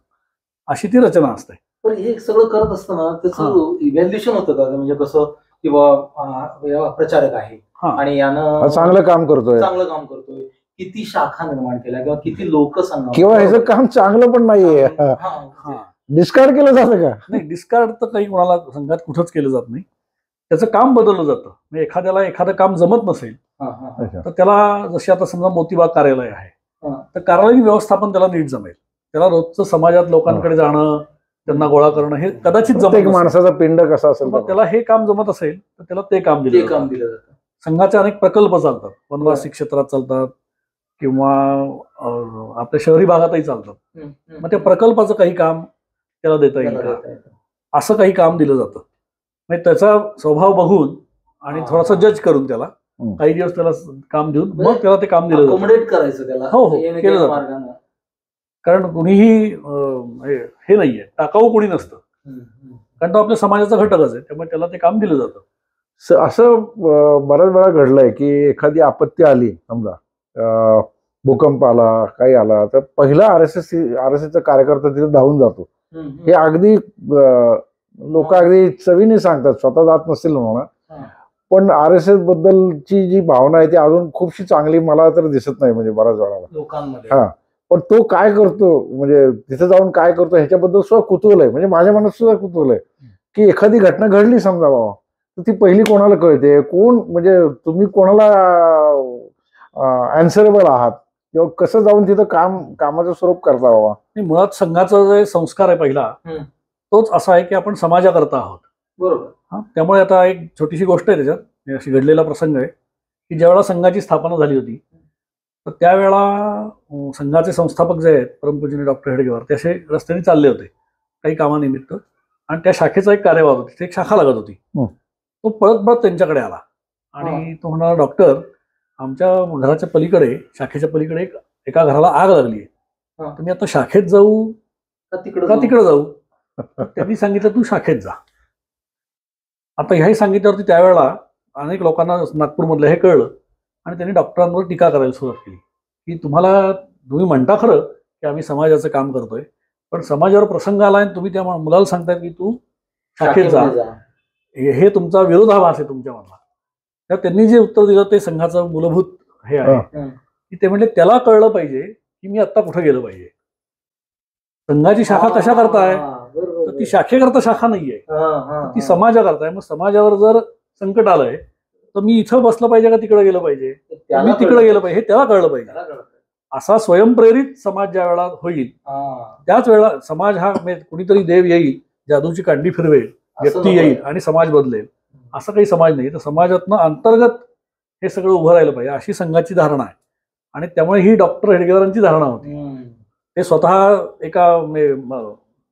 Speaker 1: अशी ती रचना असते.
Speaker 3: पण हे सगळं करत असताना त्याचं इव्हॅल्युएशन होतं का? म्हणजे कसं किंवा प्रचारक आहे आणि यानं
Speaker 2: चांगलं काम करतोय,
Speaker 3: किती शाखा निर्माण केल्या किंवा किती लोक संघ,
Speaker 2: किंवा ह्याचं काम चांगलं पण नाहीये, डिस्कार्ड केलं जातं का?
Speaker 1: नाही, डिस्कार्ड तर काही कोणाला संघात कुठंच केलं जात नाही. त्याचं काम बदललं जातं. म्हणजे एखाद्याला एखादं काम जमत नसेल तर त्याला, जशी आता समजा मोतीबाग कार्यालय आहे, तर कार्यालयीन व्यवस्थापन त्याला नीट जमेल. त्याला रोजचं समाजात लोकांकडे जाणं, त्यांना गोळा करणं हे कदाचित जमत.
Speaker 2: माणसाचा पिंड कसा असेल,
Speaker 1: मग त्याला हे काम जमत असेल तर त्याला ते काम दिलं जातं. संघाचे अनेक प्रकल्प चालतात, वनवासी क्षेत्रात चालतात किंवा आपल्या शहरी भागातही चालतात. मग त्या प्रकल्पाचं काही काम त्याला देता येईल का, असं काही काम दिलं जातं. म्हणजे त्याचा स्वभाव बघून आणि थोडासा जज करून त्याला काही दिवस त्याला काम देऊन मग त्याला ते काम दिलं जातं. हो, केलं जातं. कारण कुणीही हे नाहीये, टाकाऊ कोणी नसतं, कारण तो आपल्या समाजाचा घटकच आहे. त्यामुळे त्याला ते काम दिलं जातं.
Speaker 2: असं बऱ्याच वेळा घडलंय की एखादी आपत्ती आली, समजा भूकंप आला, काही आला, तर पहिला आरएसएसचा कार्यकर्ता तिथे धावून जातो. हे अगदी लोक अगदी चवीने सांगतात, स्वतः जात नसतील म्हणा, पण आरएसएस बद्दलची जी भावना आहे ती अजून खूपशी चांगली मला तर दिसत नाही, म्हणजे बऱ्याच वेळा
Speaker 3: लोकांमध्ये.
Speaker 2: हा, पण तो काय करतो, म्हणजे तिथे जाऊन काय करतो ह्याच्याबद्दल सुद्धा कुतूहल आहे. म्हणजे माझ्या मनात सुद्धा कुतूहल आहे की एखादी घटना घडली समजा बाबा, तर ती पहिली कोणाला कळते, कोण, म्हणजे तुम्ही कोणाला अँसरेबल आहात, किंवा कसं जाऊन तिथं कामाचं स्वरूप करता बाबा.
Speaker 1: मुळात संघाचा जे संस्कार आहे पहिला, तोच असा आहे की आपण समाजाकरता आहोत.
Speaker 3: बरोबर.
Speaker 1: त्यामुळे आता एक छोटीशी गोष्ट आहे त्याच्यात, अशी घडलेला प्रसंग आहे की ज्यावेळेला संघाची स्थापना झाली होती, तर त्यावेळेला संघाचे संस्थापक जे आहेत परमपूजनीय डॉक्टर हेडगेवार, ते असे रस्त्याने चालले होते काही कामानिमित्त, आणि त्या शाखेचा एक कार्यवाह होता, तिथे एक शाखा लागत होती. तो पळत त्यांच्याकडे आला आणि तो म्हणाला, डॉक्टर, आमच्या घराच्या पलीकडे, शाखेच्या पलीकडे एका घराला आग लागली आहे, तर मी आता शाखेत जाऊ का तिकडे जाऊ? त्यांनी सांगितलं, तू शाखेत जा. आता ह्याही सांगितल्यावरती त्यावेळेला अनेक लोकांना नागपूरमधलं हे कळलं आणि त्यांनी डॉक्टरांवर टीका करायला सुरुवात केली की तुम्हाला तुम्ही म्हणता खरं की आम्ही समाजाचं काम करतोय, पण समाजावर प्रसंग आलाय आणि तुम्ही त्या मुलाला सांगताय की तू शाखेत जा, हे तुमचा विरोधाभास आहे तुमच्यामधला. तर त्यांनी जे उत्तर दिलं ते संघाचं मूलभूत हे आहे की ते म्हणजे त्याला कळलं पाहिजे की मी आता कुठे गेलं पाहिजे. संघाची शाखा कशा करताय, तर ती शाखेकरता शाखा नाहीये, ती समाजाकरता. मग समाजावर जर संकट आलंय तर मी इथं बसलं पाहिजे का तिकडे गेलं पाहिजे, मी तिकडे गेलं पाहिजे, हे त्याला कळलं पाहिजे. असा स्वयंप्रेरित समाज ज्या वेळा होईल त्याच वेळेला समाज हा कुणीतरी देव येईल, जादूची कांडी फिरवेल, व्यक्ती येईल आणि समाज बदलेल, असं काही समाज नाही. तर समाजातनं अंतर्गत हे सगळं उभं राहिलं पाहिजे अशी संघाची धारणा आहे. आणि त्यामुळे ही डॉक्टर हेडगेवारांची धारणा होती. ते स्वतः एका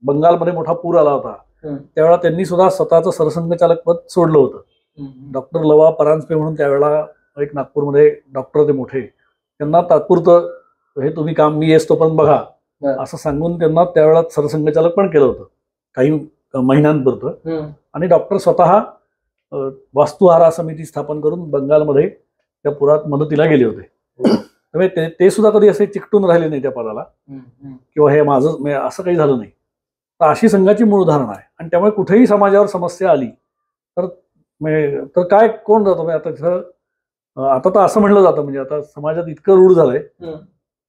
Speaker 1: बंगालमध्ये मोठा पूर आला होता त्यावेळेला त्यांनी सुद्धा स्वतःचं सरसंघचालक पद सोडलं होतं. डॉक्टर लवा परांजपे म्हणून त्यावेळेला एक नागपूरमध्ये डॉक्टर होते मोठे, त्यांना तात्पुरतं हे तुम्ही काम मी येस तोपर्यंत बघा असं सांगून त्यांना त्यावेळेला सरसंघचालक पण केलं होतं काही महिन्यांपुरतं. आणि डॉक्टर स्वतः वास्तुहारा समिती स्थापन करून बंगालमध्ये त्या पुरात मदतीला गेले होते. त्यामुळे ते सुद्धा कधी असे चिकटून राहिले नाही त्या पदाला किंवा हे माझं असं काही झालं नाही. तर अशी संघाची मूळ धारणा आहे. आणि त्यामुळे कुठेही समाजावर समस्या आली तर काय कोण जातं आता तिथं. आता तर असं म्हणलं जातं म्हणजे आता समाजात इतकं रूढ झालंय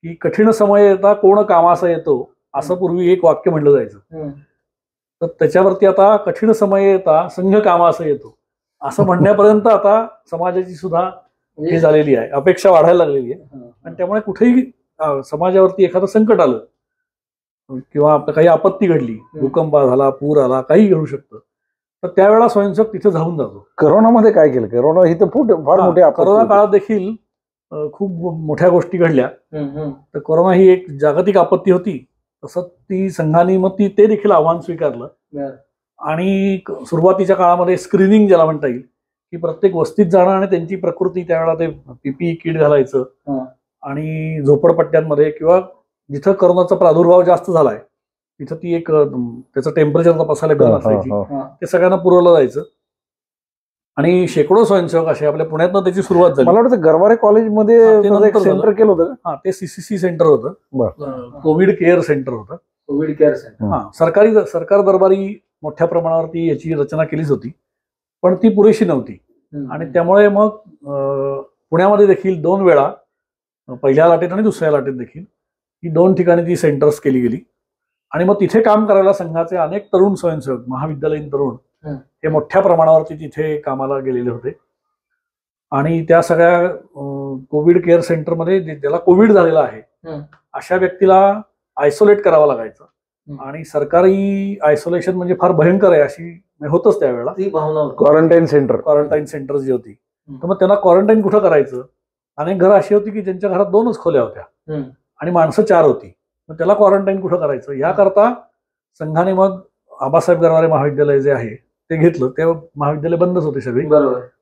Speaker 1: की कठीण समय येता कोण कामासा येतो असं पूर्वी एक वाक्य म्हणलं जायचं. तर त्याच्यावरती आता कठीण समय येता संघ कामासा येतो असं म्हणण्यापर्यंत आता समाजाची सुद्धा हे झालेली आहे, अपेक्षा वाढायला लागलेली आहे. आणि त्यामुळे कुठेही समाजावरती एखादं संकट आलं किंवा काही आपत्ती घडली, भूकंप झाला, पूर आला, काही घडू शकतं, तर त्यावेळेला स्वयंसेवक तिथे जाऊन जातो.
Speaker 2: करोनामध्ये काय केलं, करोना ही तर फार मोठी
Speaker 1: करोना काळात देखील खूप मोठ्या गोष्टी घडल्या. तर कोरोना ही एक जागतिक आपत्ती होती, तसं ती संघाने मग ते देखील आव्हान स्वीकारलं. आणि सुरुवातीच्या काळामध्ये स्क्रीनिंग ज्याला म्हणता येईल की प्रत्येक वस्तीत जाणं आणि त्यांची प्रकृती त्यावेळेला ते पीपीई किट घालायचं आणि झोपडपट्ट्यांमध्ये किंवा जिथं करोनाचा प्रादुर्भाव जास्त झालाय तिथं ती एक त्याचं टेम्परेचर तपासायला गरज असायची, ते सगळ्यांना पुरवलं जायचं. आणि शेकडो स्वयंसेवक असे आपल्या पुण्यातनं त्याची सुरुवात झाली.
Speaker 2: मला वाटतं गरवारे कॉलेजमध्ये सेंटर केलं होतं.
Speaker 1: हा, ते सीसीसी सेंटर होतं, कोविड केअर सेंटर होतं.
Speaker 3: कोविड केअर सेंटर
Speaker 1: हा, सरकार दरबारी मोठ्या प्रमाणावरती याची रचना केलीच होती, पण ती पुरेशी नव्हती. आणि त्यामुळे मग पुण्यामध्ये देखील 2 वेळा, पहिल्या लाटेत आणि दुसऱ्या लाटेत देखील, ही 2 ठिकाणी ती सेंटर्स केली गेली. आणि मग तिथे काम करायला संघाचे अनेक तरुण स्वयंसेवक, महाविद्यालयीन तरुण हे मोठ्या प्रमाणावरती तिथे कामाला गेलेले होते. आणि त्या सगळ्या कोविड केअर सेंटरमध्ये ज्याला कोविड झालेला आहे अशा व्यक्तीला आयसोलेट करावं लागायचं. आणि सरकारी आयसोलेशन म्हणजे फार भयंकर आहे अशी होतच त्यावेळेला
Speaker 3: ती भावना.
Speaker 2: क्वारंटाईन
Speaker 1: सेंटर जी होती, तर मग त्यांना क्वारंटाईन कुठं करायचं. अनेक घरं अशी होती की ज्यांच्या घरात 2च खोल्या होत्या आणि माणसं 4 होती, मग त्याला क्वारंटाईन कुठं करायचं. याकरता संघाने मग आबासाहेब गरवारे महाविद्यालय जे आहे ते घेतलं. ते महाविद्यालय बंदच होते सगळी,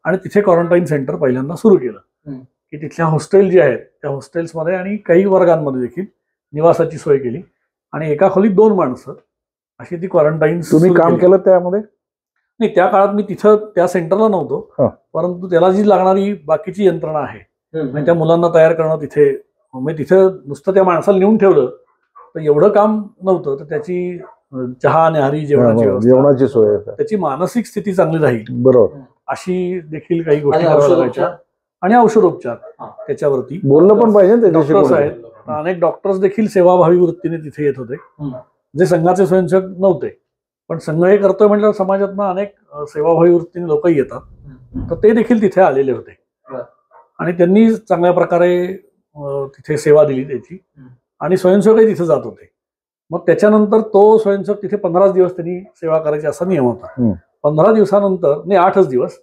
Speaker 1: आणि तिथे क्वारंटाईन सेंटर पहिल्यांदा सुरू केलं की तिथल्या हॉस्टेल जे आहेत त्या हॉस्टेल्समध्ये आणि काही वर्गांमध्ये देखील निवासाची सोय केली. आणि एका खोलीत 2 माणसं अशी ती क्वारंटाईन.
Speaker 2: तुम्ही काम केलं त्यामध्ये?
Speaker 1: नाही, त्या काळात मी तिथं त्या सेंटरला नव्हतो, परंतु त्याला जी लागणारी बाकीची यंत्रणा आहे म्हणजे त्या मुलांना तयार करणं तिथे, म्हणजे तिथं नुसतं त्या माणसाला नेऊन ठेवलं तर एवढं काम नव्हतं. तर त्याची चहा, न्याहारी, जेवणाची सोय, त्याची मानसिक स्थिती चांगली राहील, बरोबर, अशी देखील काही गोष्टी कराव्या लागायच्या. आणि औषधोपचार त्याच्यावरती
Speaker 2: बोललं पण पाहिजे.
Speaker 1: डॉक्टर्स आहेत, अनेक डॉक्टर्स देखील सेवाभावी वृत्तीने तिथे येत होते, जे संघाचे स्वयंसेवक नव्हते. पण संघ हे करतोय म्हटल्यावर समाजातनं अनेक सेवाभावी वृत्तीने लोकही येतात, तर ते देखील तिथे आलेले होते. आणि त्यांनी चांगल्या प्रकारे तिथे सेवा दिली त्याची, आणि स्वयंसेवकही तिथे जात होते. मग त्याच्यानंतर तो स्वयंसेवक तिथे 15 दिवस त्यांनी सेवा करायची असा नियम होता. 15 दिवसानंतर, नाही 8च दिवस,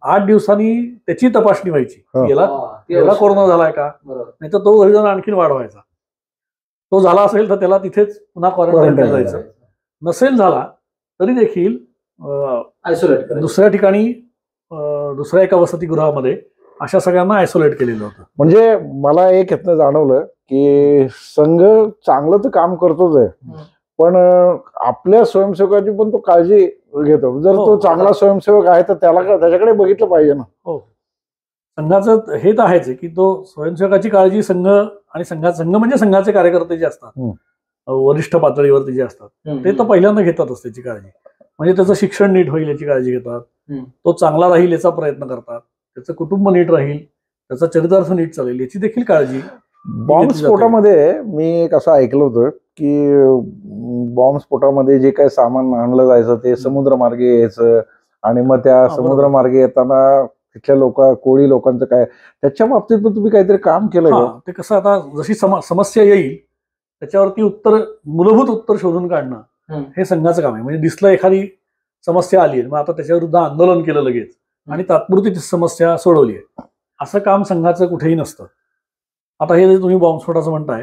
Speaker 1: 8 दिवसांनी त्याची तपासणी व्हायची, याला कोरोना झालाय का, नाही तर तो घरी जाऊन आणखीन वाढवायचा. तो झाला असेल तर त्याला तिथेच पुन्हा क्वारंटाईन जायचं, नसेल झाला तरी देखील दुसऱ्या ठिकाणी, दुसऱ्या एका वसतिगृहामध्ये अशा सगळ्यांना आयसोलेट केलेलं होतं.
Speaker 2: म्हणजे मला एक यातनं जाणवलं की संघ चांगलं तर काम करतोच आहे, पण आपल्या स्वयंसेवकाची पण तो काळजी घेतो. जर तो चांगला स्वयंसेवक आहे तर त्याच्याकडे बघितलं पाहिजे ना.
Speaker 1: हो, संघाचं हे तर आहेच की तो स्वयंसेवकाची काळजी संघ आणि संघ म्हणजे संघाचे कार्यकर्ते जे असतात वरिष्ठ पातळीवरती जे असतात ते तर पहिल्यांदा घेतातच त्याची काळजी. म्हणजे त्याचं शिक्षण नीट होईल याची काळजी घेतात, तो चांगला राहील याचा प्रयत्न करतात, त्याचं कुटुंब नीट राहील, त्याचा चरितार्थ नीट चालेल याची देखील काळजी.
Speaker 2: बॉम्बस्फोटामध्ये मी एक असं ऐकलं होतं की बॉम्बस्फोटामध्ये जे काही सामान आणलं जायचं ते समुद्रमार्गे यायचं आणि मग त्या समुद्रमार्गे येताना तिथल्या कोळी लोकांचं काय, त्याच्या बाबतीत तुम्ही काहीतरी काम केलं का?
Speaker 1: ते कसं आता जशी समस्या येईल त्याच्यावरती मूलभूत उत्तर शोधून काढणं हे संघाचं काम आहे. म्हणजे दिसलं एखादी समस्या आली मग आता त्याच्याविरुद्ध आंदोलन केलं लगेच आणि तात्पुरती ती समस्या सोडवली आहे, असं काम संघाचं कुठेही नसतं. आता हे जे तुम्ही बॉम्बस्फोटाचं म्हणताय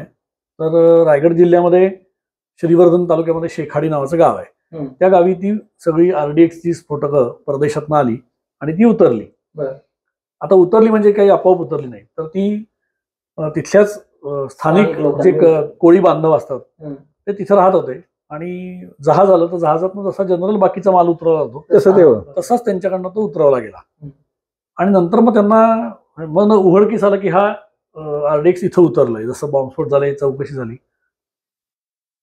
Speaker 1: तर रायगड जिल्ह्यामध्ये श्रीवर्धन तालुक्यामध्ये शेखाडी नावाचं गाव आहे. त्या गावी ती सगळी RDXची स्फोटकं परदेशातनं आली आणि ती उतरली. आता उतरली म्हणजे काही आपोआप उतरली नाही, तर ती तिथल्याच स्थानिक जे कोळी बांधव असतात ते तिथे राहत होते आणि जहाज आलं तर जहाजातनं जसा जनरल बाकीचा माल उतरवला जातो तसाच त्यांच्याकडनं तो उतरवला गेला. आणि नंतर मग त्यांना मग उघडकीस आलं की हा RDX इथं उतरलंय, जसं बॉम्बस्फोट झालाय चौकशी झाली.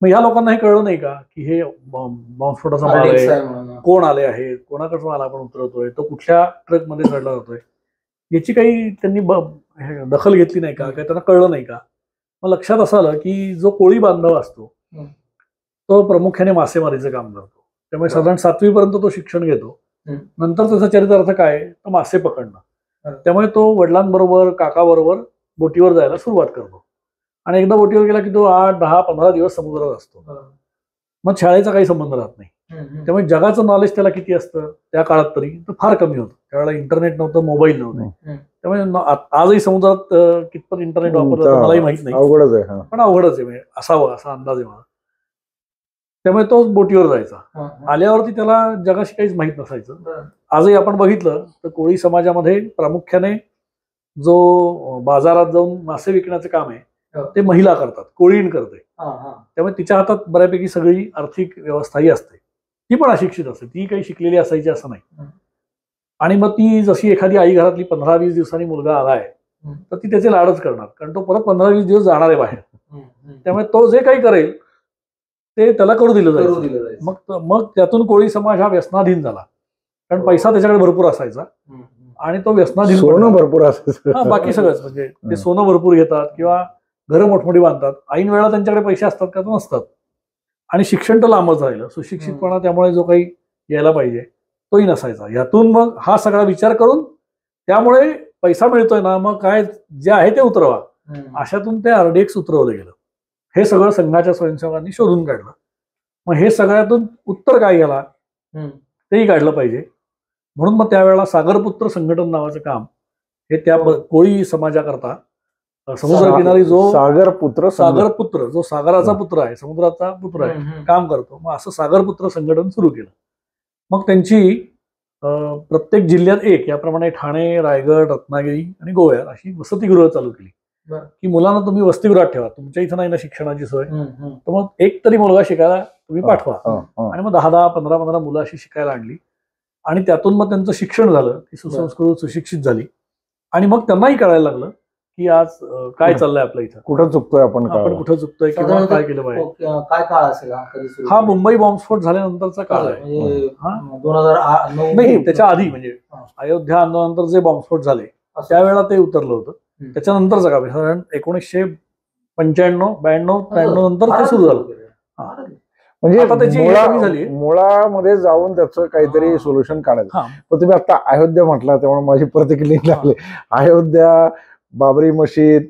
Speaker 1: मग ह्या लोकांना हे कळलं नाही का की हे बॉम्बस्फोटाचा माल आहे, कोण आले आहे, कोणाकडचा माल आपण उतरवतोय, तो कुठल्या ट्रकमध्ये चढला जातोय, याची काही त्यांनी दखल घेतली नाही का, काही त्यांना कळलं नाही का? मग लक्षात असं आलं की जो कोळी बांधव असतो तो प्रामुख्याने मासेमारीचं काम करतो, त्यामुळे साधारण 7वी पर्यंत तो शिक्षण घेतो. नंतर त्याचा चरितार्थ काय तर मासे पकडणं. त्यामुळे तो वडिलांबरोबर काकाबरोबर बोटीवर जायला सुरुवात करतो आणि एकदा बोटीवर गेला की तो 8, 10, 15 दिवस समुद्रात असतो. मग शाळेचा काही संबंध राहत नाही. त्यामुळे जगाचं नॉलेज त्याला किती असतं त्या काळात तरी तर फार कमी होतं. त्यावेळेला इंटरनेट नव्हतं, मोबाईल नव्हते. त्यामुळे आजही समुद्रात कितपत इंटरनेट वापरलं मलाही माहित नाही,
Speaker 2: अवघडच आहे,
Speaker 1: पण अवघडच आहे म्हणजे असावं असा अंदाज आहे मला. त्यामुळे तो बोटीवर जायचा. आल्यावरती त्याला जगाशी काहीच माहित नसायचं. आजही आपण बघितलं तर कोळी समाजामध्ये प्रामुख्याने जो बाजारात जाऊन मासे विकण्याचं काम आहे ते महिला करतात, कोळीण करते. त्यामुळे तिच्या हातात बऱ्यापैकी सगळी आर्थिक व्यवस्थाही असते. ती पण अशिक्षित असते, ती काही शिकलेली असायची असं नाही. आणि मग ती जशी एखादी आई घरातली 15-20 दिवसांनी मुलगा आलाय तर ती त्याचे लाडच करणार, कारण तो परत 15-20 दिवस जाणार आहे बाहेर. त्यामुळे तो जे काही करेल ते त्याला करू दिलं जाईल. मग त्यातून कोळी समाज हा व्यसनाधीन झाला, कारण पैसा त्याच्याकडे भरपूर असायचा आणि तो व्यसनाधीन,
Speaker 2: सोनं भरपूर असायचं,
Speaker 1: बाकी सगळंच. म्हणजे ते सोनं भरपूर घेतात किंवा घरं मोठमोठी बांधतात. ऐन वेळा त्यांच्याकडे पैसे असतात का तर नसतात. आणि शिक्षण तर लांबच राहिलं, सुशिक्षितपणा त्यामुळे जो काही यायला पाहिजे तोही नसायचा. यातून मग हा सगळा विचार करून त्यामुळे पैसा मिळतोय ना, मग काय जे आहे ते उतरवा, अशातून ते RDX उतरवलं गेलं. हे सगळं संघाच्या स्वयंसेवकांनी शोधून काढलं. मग हे सगळ्यातून उत्तर काय गेला तेही काढलं पाहिजे. म्हणून मग त्यावेळेला सागरपुत्र संघटन नावाचं काम हे त्या कोळी समाजाकरता समुद्रकिनारी जो सागरपुत्र जो सागराचा पुत्र आहे, समुद्राचा पुत्र आहे, काम करतो. मग असं सागरपुत्र संघटन सुरू केलं. मग त्यांची प्रत्येक जिल्ह्यात एक याप्रमाणे ठाणे, रायगड, रत्नागिरी आणि गोव्यात अशी वसतिगृह चालू केली की मुलांना तुम्ही वसतिगृहात ठेवा, तुमच्या इथं नाही ना शिक्षणाची सोय, तर मग एक तरी मुलगा शिकायला तुम्ही पाठवा. आणि मग 10-10, 15-15 मुलं अशी शिकायला आणली आणि त्यातून मग त्यांचं शिक्षण झालं, ती सुसंस्कृत सुशिक्षित झाली. आणि मग त्यांनाही कळायला लागलं की आज काय चाललंय आपल्या इथं,
Speaker 2: कुठं चुकतोय आपण
Speaker 1: कुठं चुकतोय किंवा काय केलं पाहिजे.
Speaker 3: काय काळ असेल
Speaker 1: हा मुंबई बॉम्बस्फोट झाल्यानंतरचा काळ आहे.
Speaker 3: 2009
Speaker 1: नाही, त्याच्या आधी म्हणजे अयोध्या आंदोलनानंतर जे बॉम्बस्फोट झाले त्यावेळेला ते उतरलं होतं. त्याच्यानंतरचं काळ साधारण 1995, 92, 93 नंतर ते सुरू झालं.
Speaker 2: म्हणजे आता त्याची मुळामध्ये जाऊन त्याचं काहीतरी सोल्युशन काढायचं. पण तुम्ही आता अयोध्या म्हटला तेव्हा माझी प्रतिक्रिया लागली. अयोध्या, बाबरी मशीद,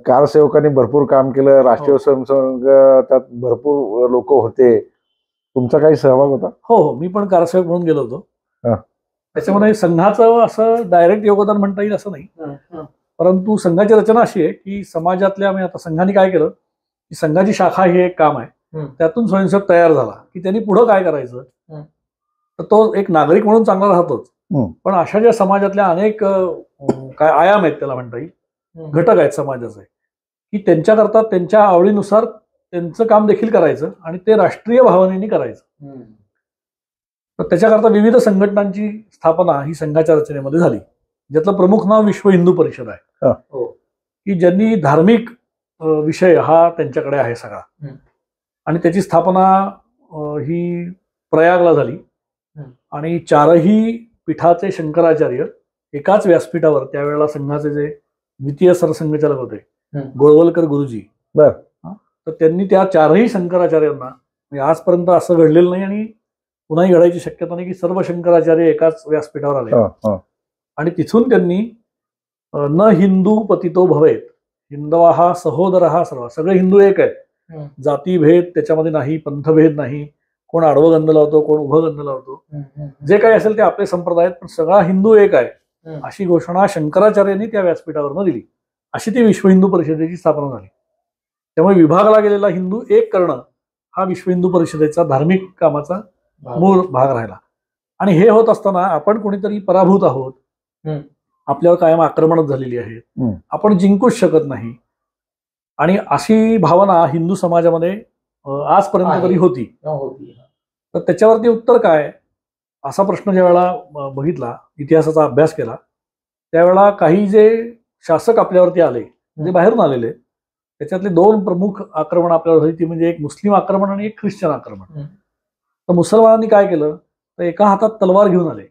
Speaker 2: कारसेवकांनी भरपूर काम केलं, राष्ट्रीय स्वयंसेवक त्यात भरपूर लोक होते. तुमचा काही सहभाग होता?
Speaker 1: हो, मी पण कारसेवक म्हणून गेलो होतो. त्याच्यामध्ये संघाचं असं डायरेक्ट योगदान म्हणता येईल असं नाही, परंतु संघाची रचना अशी आहे की समाजातल्या, म्हणजे आता संघाने काय केलं की संघाची शाखा हे एक काम आहे, त्यातून स्वयंसेवक तयार झाला की त्यांनी पुढं काय करायचं. तर तो एक नागरिक म्हणून चांगला राहतोच, पण अशा ज्या समाजातल्या अनेक काय आयाम आहेत त्याला म्हणता येईल, घटक आहेत समाजाचे, की त्यांच्याकरता त्यांच्या आवडीनुसार त्यांचं काम देखील करायचं आणि ते राष्ट्रीय भावनेने करायचं. तर त्याच्याकरता विविध संघटनांची स्थापना ही संघाच्या रचनेमध्ये झाली. ज्यातलं प्रमुख नाव विश्व हिंदू परिषद आहे, की ज्यांनी धार्मिक विषय हा त्यांच्याकडे आहे सगळा. आणि त्याची स्थापना ही प्रयागला झाली आणि चारही पीठाचे शंकराचार्य एकाच व्यासपीठावर त्यावेळेला संघाचे जे द्वितीय सरसंघचालक होते गोळवलकर गुरुजी, तर त्यांनी त्या चारही शंकराचार्यांना, म्हणजे आजपर्यंत असं घडलेलं नाही आणि पुन्हाही घडायची शक्यता नाही की सर्व शंकराचार्य एकाच व्यासपीठावर आले. आणि तिथून त्यांनी न हिंदू पतितो भवेत, हिंदवा हा सहोदर हा सर्व, सगळे हिंदू एक आहेत, जातीभेद त्याच्यामध्ये नाही, पंथभेद नाही, कोण आडवं गंध लावतो कोण उभं गंध लावतो, जे काही असेल ते आपले संप्रदाय आहेत, पण सगळा हिंदू एक आहे अशी घोषणा शंकराचार्यांनी त्या व्यासपीठावरनं दिली. अशी ती विश्व हिंदू परिषदेची स्थापना झाली. त्यामुळे विभागला गेलेला हिंदू एक करणं हा विश्व हिंदू परिषदेचा धार्मिक कामाचा मूळ भाग राहिला. आणि हे होत असताना आपण कोणीतरी पराभूत आहोत, आपल्यावर कायम आक्रमणच झालेली आहेत, आपण जिंकूच शकत नाही, आणि अशी भावना हिंदू समाजामध्ये आजपर्यंत तरी होती. तर त्याच्यावरती उत्तर काय, असा प्रश्न ज्या वेळेला बघितला, इतिहासाचा अभ्यास केला, त्यावेळेला काही जे शासक आपल्यावरती आले, जे बाहेरून आलेले, त्याच्यातले दोन प्रमुख आक्रमण आपल्यावर झाली. ती म्हणजे एक मुस्लिम आक्रमण आणि एक ख्रिश्चन आक्रमण. तर मुसलमानांनी काय केलं, तर एका हातात तलवार घेऊन आले.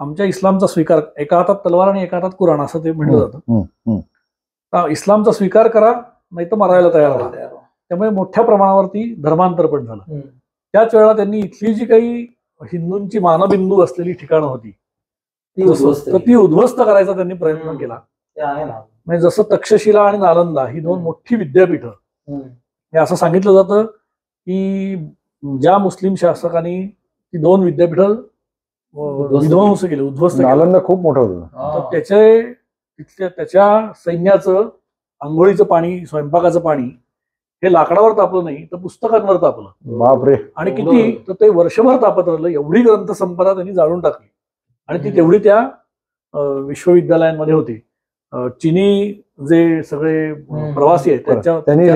Speaker 1: आमच्या इस्लामचा स्वीकार, एका हातात तलवार आणि एका हातात कुराण असं ते म्हणलं जातं. तर इस्लामचा स्वीकार करा नाही तर मारायला तयार व्हा. त्यामुळे मोठ्या प्रमाणावरती धर्मांतर पण झालं. त्याच वेळेला त्यांनी इथली जी काही हिंदूंची मानबिंदू असलेली ठिकाणं होती ती उद्ध्वस्त करायचा त्यांनी प्रयत्न केला. म्हणजे जसं तक्षशिला आणि नालंदा ही दोन मोठी विद्यापीठं, हे असं सांगितलं जातं की ज्या मुस्लिम शासकांनी ती दोन विद्यापीठं विध्वंस केले, उद्ध्वस्त,
Speaker 2: नालंदा खूप मोठं होतं,
Speaker 1: तर त्याच्या सैन्याचं आंघोळीचं पाणी, स्वयंपाकाचं पाणी हे लाकडावर तापलं नाही तर पुस्तकांवर तापलं.
Speaker 2: बापरे.
Speaker 1: आणि किती, तर ते वर्षभर तापत राहिलं. एवढी ग्रंथसंपदा त्यांनी जाळून टाकली आणि ती तेवढी त्या विश्वविद्यालयांमध्ये होती. चीनी जे सगळे प्रवासी आहेत
Speaker 2: त्यांनी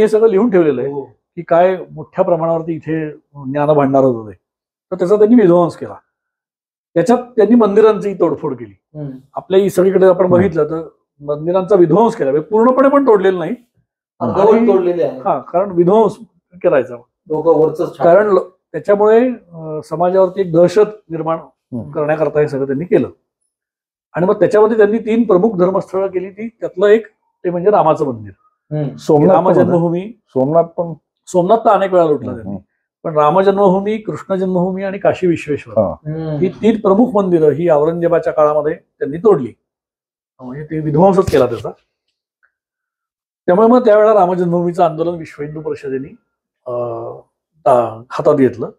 Speaker 1: हे सगळं लिहून ठेवलेलं आहे की काय मोठ्या प्रमाणावरती इथे ज्ञान भांडार होत होते. तर त्याचा त्यांनी विध्वंस केला. त्याच्यात त्यांनी मंदिरांची तोडफोड केली. आपल्या सगळीकडे आपण बघितलं तर मंदिरांचा विध्वंस केला, पूर्णपणे पण तोडलेलं नाही, कारण विध्वंस करायचा, कारण त्याच्यामुळे समाजावरती एक दहशत निर्माण करण्याकरता हे सगळं त्यांनी केलं. आणि मग त्याच्यामध्ये त्यांनी 3 प्रमुख धर्मस्थळं केली. त्यातलं एक ते म्हणजे रामाचं मंदिर, राम जन्मभूमी. सोमनाथ तर अनेक वेळा लुटला त्यांनी, पण राम जन्मभूमी, कृष्ण जन्मभूमी आणि काशी विश्वेश्वर ही 3 प्रमुख मंदिरं ही औरंगजेबाच्या काळामध्ये त्यांनी तोडली, म्हणजे ते विध्वंसच केला त्याचा. त्यामुळे मग त्यावेळेला राम जन्मभूमीचं आंदोलन विश्व हिंदू परिषदेने हातात घेतलं.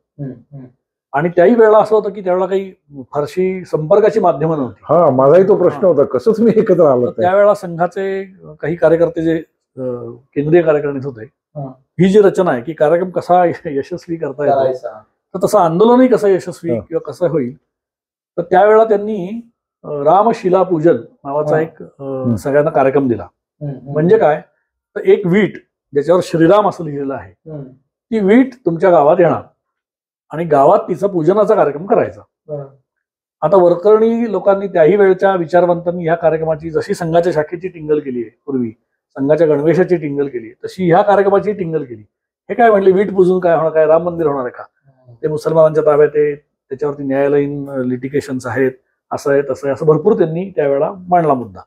Speaker 1: आणि त्याही वेळेला असं होतं की त्यावेळेला काही फारशी संपर्काची माध्यमं नव्हती.
Speaker 2: हा, माझाही तो प्रश्न होता, कसं तुम्ही एकत्र आलो.
Speaker 1: त्यावेळेला संघाचे काही कार्यकर्ते जे केंद्रीय कार्यकारिणीत होते, ही जी रचना आहे की कार्यक्रम कसा यशस्वी करता येतो, तर तसं आंदोलनही कसं यशस्वी किंवा कसं होईल, तर त्यावेळेला त्यांनी रामशिला पूजन नावाचा एक सगळ्यांना कार्यक्रम दिला. म्हणजे काय, तर एक वीट ज्याच्यावर श्रीराम असं लिहिलेलं आहे, ती वीट तुमच्या गावात येणार आणि गावात तिचा पूजनाचा कार्यक्रम करायचा. आता वरकरणी लोकांनी, त्याही वेळच्या विचारवंतांनी ह्या कार्यक्रमाची, जशी संघाच्या शाखेची टिंगल केली आहे पूर्वी, संघाच्या गणवेशाची टिंगल केली, तशी ह्या कार्यक्रमाची टिंगल केली. हे काय म्हणले, वीट पूजून काय होणार, काय राम मंदिर होणार आहे का, ते मुसलमानांच्या ताब्यात आहे, त्याच्यावरती न्यायालयीन लिटिगेशन्स आहेत, असं आहे तसं आहे, असं भरपूर त्यांनी त्यावेळेला मांडला मुद्दा.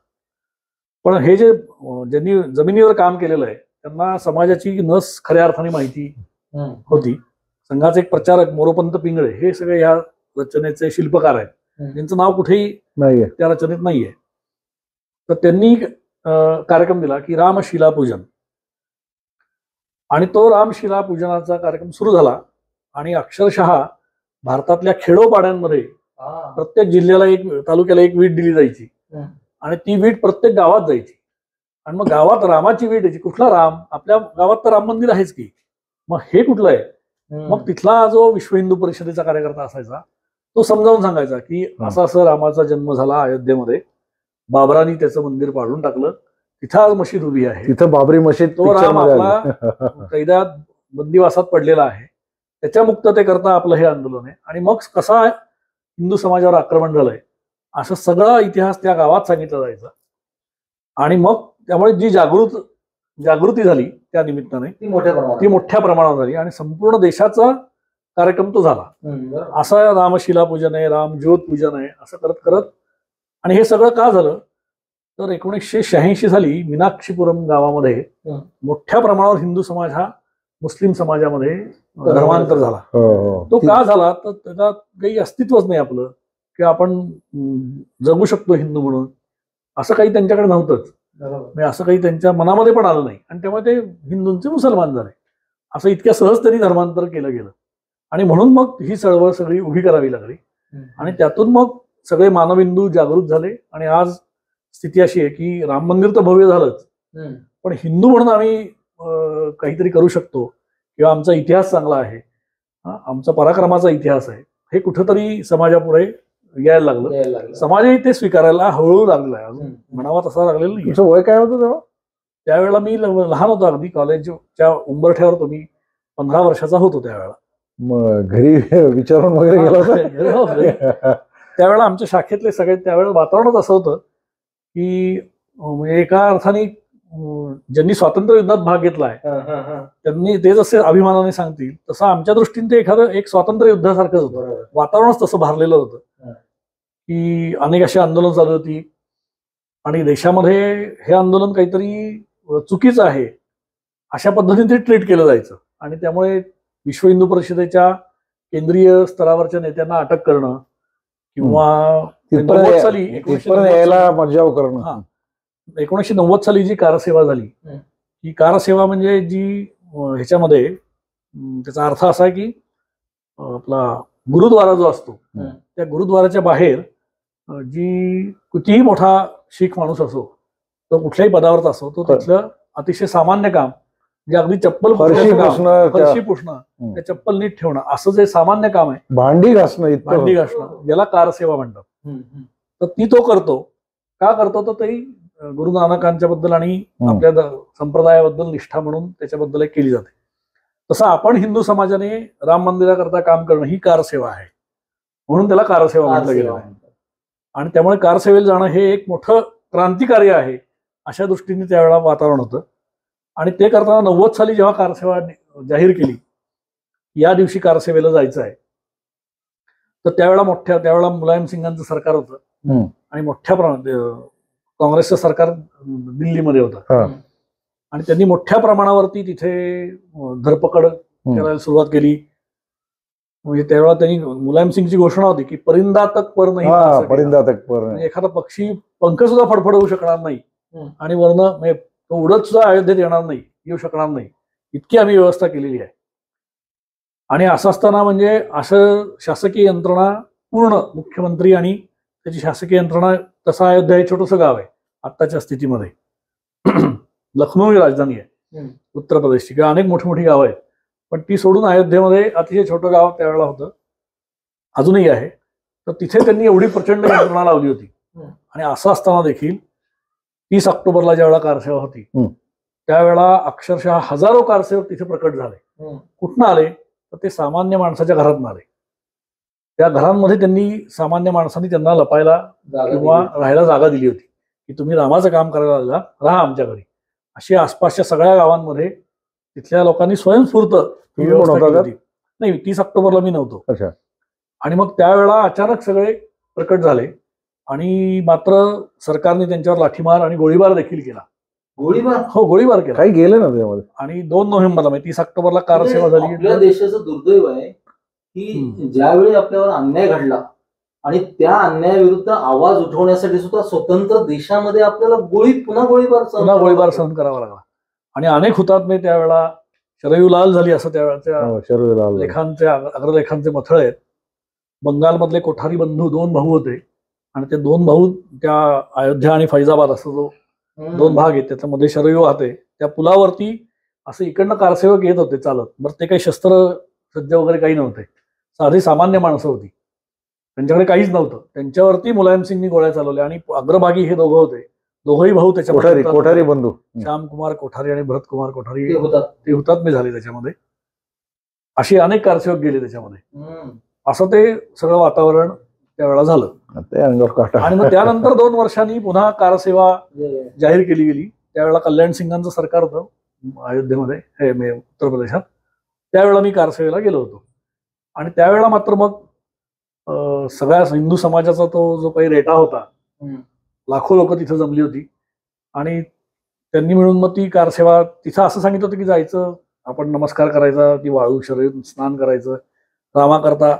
Speaker 1: पण हे जे ज्यांनी जमिनीवर काम केलेलं आहे त्यांना समाजाची नस खऱ्या अर्थाने माहिती होती. संघाचे एक प्रचारक मोरोपंत पिंगळे हे सगळे या रचनेचे शिल्पकार आहेत, त्यांचं नाव कुठेही त्या रचनेत नाहीये. तर त्यांनी कार्यक्रम दिला की रामशिला पूजन, आणि तो रामशिला पूजनाचा कार्यक्रम सुरू झाला. आणि अक्षरशः भारतातल्या खेडोपाड्यांमध्ये प्रत्येक जिल्ह्याला, एक तालुक्याला एक वीट दिली जायची आणि ती वीट प्रत्येक गावात जायची. आणि मग गावात रामाची वीट यायची. कुठला राम, आपल्या गावात तर राम मंदिर आहेच की, मग हे कुठलं आहे. मग तिथला जो विश्व हिंदू परिषदेचा कार्यकर्ता असायचा तो समजावून सांगायचा की असं असं रामाचा जन्म झाला अयोध्येमध्ये, बाबरानी त्याचं मंदिर पाडून टाकलं, तिथं आज मशीद उभी आहे,
Speaker 2: तिथं बाबरी मशीद,
Speaker 1: तो राम आपला कैद्यात बंदिवासात पडलेला आहे, त्याच्या मुक्ततेकरता आपलं हे आंदोलन आहे. आणि मग कसा हिंदू समाजावर आक्रमण झालंय असा सगळा इतिहास त्या गावात सांगितला जायचा. आणि मग त्यामुळे जी जागृती झाली त्या निमित्ताने
Speaker 3: ती मोठ्या
Speaker 1: प्रमाणावर झाली आणि संपूर्ण देशाचा कार्यक्रम तो झाला. असा रामशिला पूजन आहे, रामज्योत पूजन आहे, असं करत करत. आणि हे सगळं का झालं तर 1986 साली मीनाक्षीपुरम गावामध्ये मोठ्या प्रमाणावर हिंदू समाज हा मुस्लिम समाजामध्ये धर्मांतर झाला. तो का झाला तर त्याचा काही अस्तित्वच नाही आपलं की आपण जगू शकतो हिंदू म्हणून, असं काही त्यांच्याकडे नव्हतंच. म्हणजे असं काही त्यांच्या मनामध्ये पण आलं नाही आणि त्यामुळे ते हिंदूंचे मुसलमान झाले. असं इतक्या सहज त्यांनी धर्मांतर केलं गेलं आणि म्हणून मग ही चळवळ सगळी उभी करावी लागली आणि त्यातून मग सगळे मानवहिंदू जागृत झाले. आणि आज स्थिती अशी आहे की राम मंदिर तर भव्य झालंच, पण हिंदू म्हणून आम्ही काहीतरी करू शकतो किंवा आमचा इतिहास चांगला आहे, आमचा पराक्रमाचा इतिहास आहे, हे कुठंतरी समाजापुढे यायला लागलं. समाजही ते स्वीकारायला हळूहळू लागलेला आहे. अजून म्हणावा तसा लागलेला नाही.
Speaker 2: तुझं वय काय होतं तेव्हा?
Speaker 1: त्यावेळेला मी लहान होतो, अगदी कॉलेजच्या उंबरठ्यावर होतो मी, 15 वर्षाचा होतो त्यावेळेला.
Speaker 2: मग घरी विचारून वगैरे गेला होता?
Speaker 1: त्यावेळेला आमच्या शाखेतले सगळे त्यावेळेला वातावरणच असं होतं की म्हणजे एका अर्थाने ज्यांनी स्वातंत्र्य युद्धात भाग घेतलाय त्यांनी ते जसे अभिमानाने सांगतील तसं आमच्या दृष्टीने ते एक स्वातंत्र्य युद्धासारखंच होतं. वातावरणच तसं भारलेलं होतं की अनेक अशी आंदोलन चालू होती आणि देशामध्ये हे आंदोलन काहीतरी चुकीचं आहे अशा पद्धतीने ते ट्रीट केलं जायचं. आणि त्यामुळे विश्व हिंदू परिषदेच्या केंद्रीय स्तरावरच्या नेत्यांना अटक करणं किंवा 1990 साली जी कारसेवा झाली, ही कारसेवा म्हणजे जी ह्याच्यामध्ये त्याचा अर्थ असा आहे की आपला गुरुद्वारा जो असतो त्या गुरुद्वाराच्या बाहेर जी कितीही मोठा शीख माणूस असो, तो कुठल्याही पदावर असो, तो तिथलं अतिशय सामान्य काम म्हणजे अगदी चप्पल फरशी पुसणं, त्या चप्पल नीट ठेवणं, असं जे सामान्य काम आहे, भांडी घासणं याला कारसेवा म्हणतात. तर ती तो करतो. का करतो तर ती गुरु नानकांच्या बद्दल आणि आपल्या संप्रदायाबद्दल निष्ठा म्हणून त्याच्याबद्दल केली जाते. तसं आपण हिंदू समाजाने राम मंदिराकरता काम करणं ही कारसेवा आहे, म्हणून त्याला कारसेवा म्हटलं गेलं आहे. आणि त्यामुळे कारसेवेला जाणं हे एक मोठं क्रांतिकार्य आहे अशा दृष्टीने त्यावेळेला वातावरण होतं. आणि ते करताना 90 साली जेव्हा कारसेवा जाहीर केली, या दिवशी कारसेवेला जायचं आहे, तर त्यावेळेला मुलायम सिंगांचं सरकार होतं आणि मोठ्या प्रमाणात काँग्रेसचं सरकार दिल्लीमध्ये होतं आणि त्यांनी मोठ्या प्रमाणावरती तिथे धरपकड करायला सुरुवात केली. म्हणजे त्यावेळेला त्यांनी मुलायम सिंगची घोषणा होती की परिंदा तक पर नाही, एखादा पक्षी पंख सुद्धा फडफडवू शकणार नाही आणि वरनं तो उडत सुद्धा अयोध्येत येऊ शकणार नाही, इतकी आम्ही व्यवस्था केलेली आहे. आणि असं असताना म्हणजे असं शासकीय यंत्रणा पूर्ण मुख्यमंत्री आणि त्याची शासकीय यंत्रणा, तसं अयोध्या हे छोटंसं गाव आहे आत्ताच्या स्थितीमध्ये. लखनौ ही राजधानी आहे उत्तर प्रदेशची, किंवा अनेक मोठी मोठी गावं आहेत, पण ती सोडून अयोध्येमध्ये अतिशय छोटं गाव त्यावेळेला होतं, अजूनही आहे. तर तिथे त्यांनी एवढी प्रचंड यंत्रणा लावली होती. आणि असं असताना देखील 30 ऑक्टोबरला ज्यावेळेला कारसेवा होती त्यावेळेला अक्षरशः हजारो कारसेवक तिथे प्रकट झाले. कुठनं आले तर ते सामान्य माणसाच्या घरातून आले. त्या घरांमध्ये त्यांनी सामान्य माणसांनी त्यांना लपायला किंवा राहायला जागा दिली होती की तुम्ही रामाचं काम करायला राहा आमच्या घरी. अशी आसपासच्या सगळ्या गावांमध्ये तिथल्या लोकांनी स्वयंस्फूर्त नाही, 30 ऑक्टोबरला मी नव्हतो. आणि मग त्यावेळेला अचानक सगळे प्रकट झाले आणि मात्र सरकारने त्यांच्यावर लाठीमार आणि गोळीबार देखील केला. गोळीबार केला,
Speaker 2: काही गेले ना त्यामध्ये.
Speaker 1: आणि 2 नोव्हेंबरला 30 ऑक्टोबरला कारसेवा झाली.
Speaker 3: आपल्या देशाचं दुर्दैव आहे की ज्यावेळी आपल्यावर अन्याय घडला आणि त्या अन्यायाविरुद्ध आवाज उठवण्यासाठी सुद्धा स्वतंत्र देशामध्ये आपल्याला पुन्हा गोळीबार
Speaker 1: सहन करावा लागला. आणि अनेक हुतात्मे त्यावेळेला शरयूलाल झाली असं त्यावेळेच्या लेखांचे अग्रलेखांचे मथळ आहेत. बंगालमधले कोठारी बंधू 2 भाऊ होते आणि ते 2 भाऊ त्या अयोध्या आणि फैजाबाद असं जो 2 भाग आहेत त्याच्यामध्ये शरयू वाहते, त्या पुलावरती असं इकडनं कारसेवक येत होते चालत. बरं, ते काही शस्त्र सज्ज वगैरे काही नव्हते, साधी सामान्य माणसं होती, त्यांच्याकडे काहीच नव्हतं. त्यांच्यावरती मुलायम सिंगनी गोळ्या चालवल्या आणि अग्रभागी हे दोघं होते, दोघंही भाऊ त्याच्यामध्ये
Speaker 2: कोठारी बंधू
Speaker 1: श्यामकुमार कोठारी आणि भरत कुमार कोठारी ते हुतात्मे झाले त्याच्यामध्ये. अशी अनेक कारसेवक गेले त्याच्यामध्ये. असं ते सगळं वातावरण त्यावेळेला झालं
Speaker 2: ते अंगावर काटा.
Speaker 1: आणि मग त्यानंतर 2 वर्षांनी पुन्हा कारसेवा जाहीर केली गेली. त्यावेळेला कल्याण सिंगांचं सरकार होतं अयोध्येमध्ये, हे उत्तर प्रदेशात. त्यावेळेला मी कारसेवेला गेलो होतो आणि त्यावेळेला मात्र मग सगळ्या हिंदू समाजाचा तो जो काही रेटा होता, लाखो लोक तिथं जमली होती आणि त्यांनी मिळून मग ती कारसेवा तिथं असं सांगितलं होतं की जायचं, आपण नमस्कार करायचा, ती वाळू शरीर स्नान करायचं, रामाकरता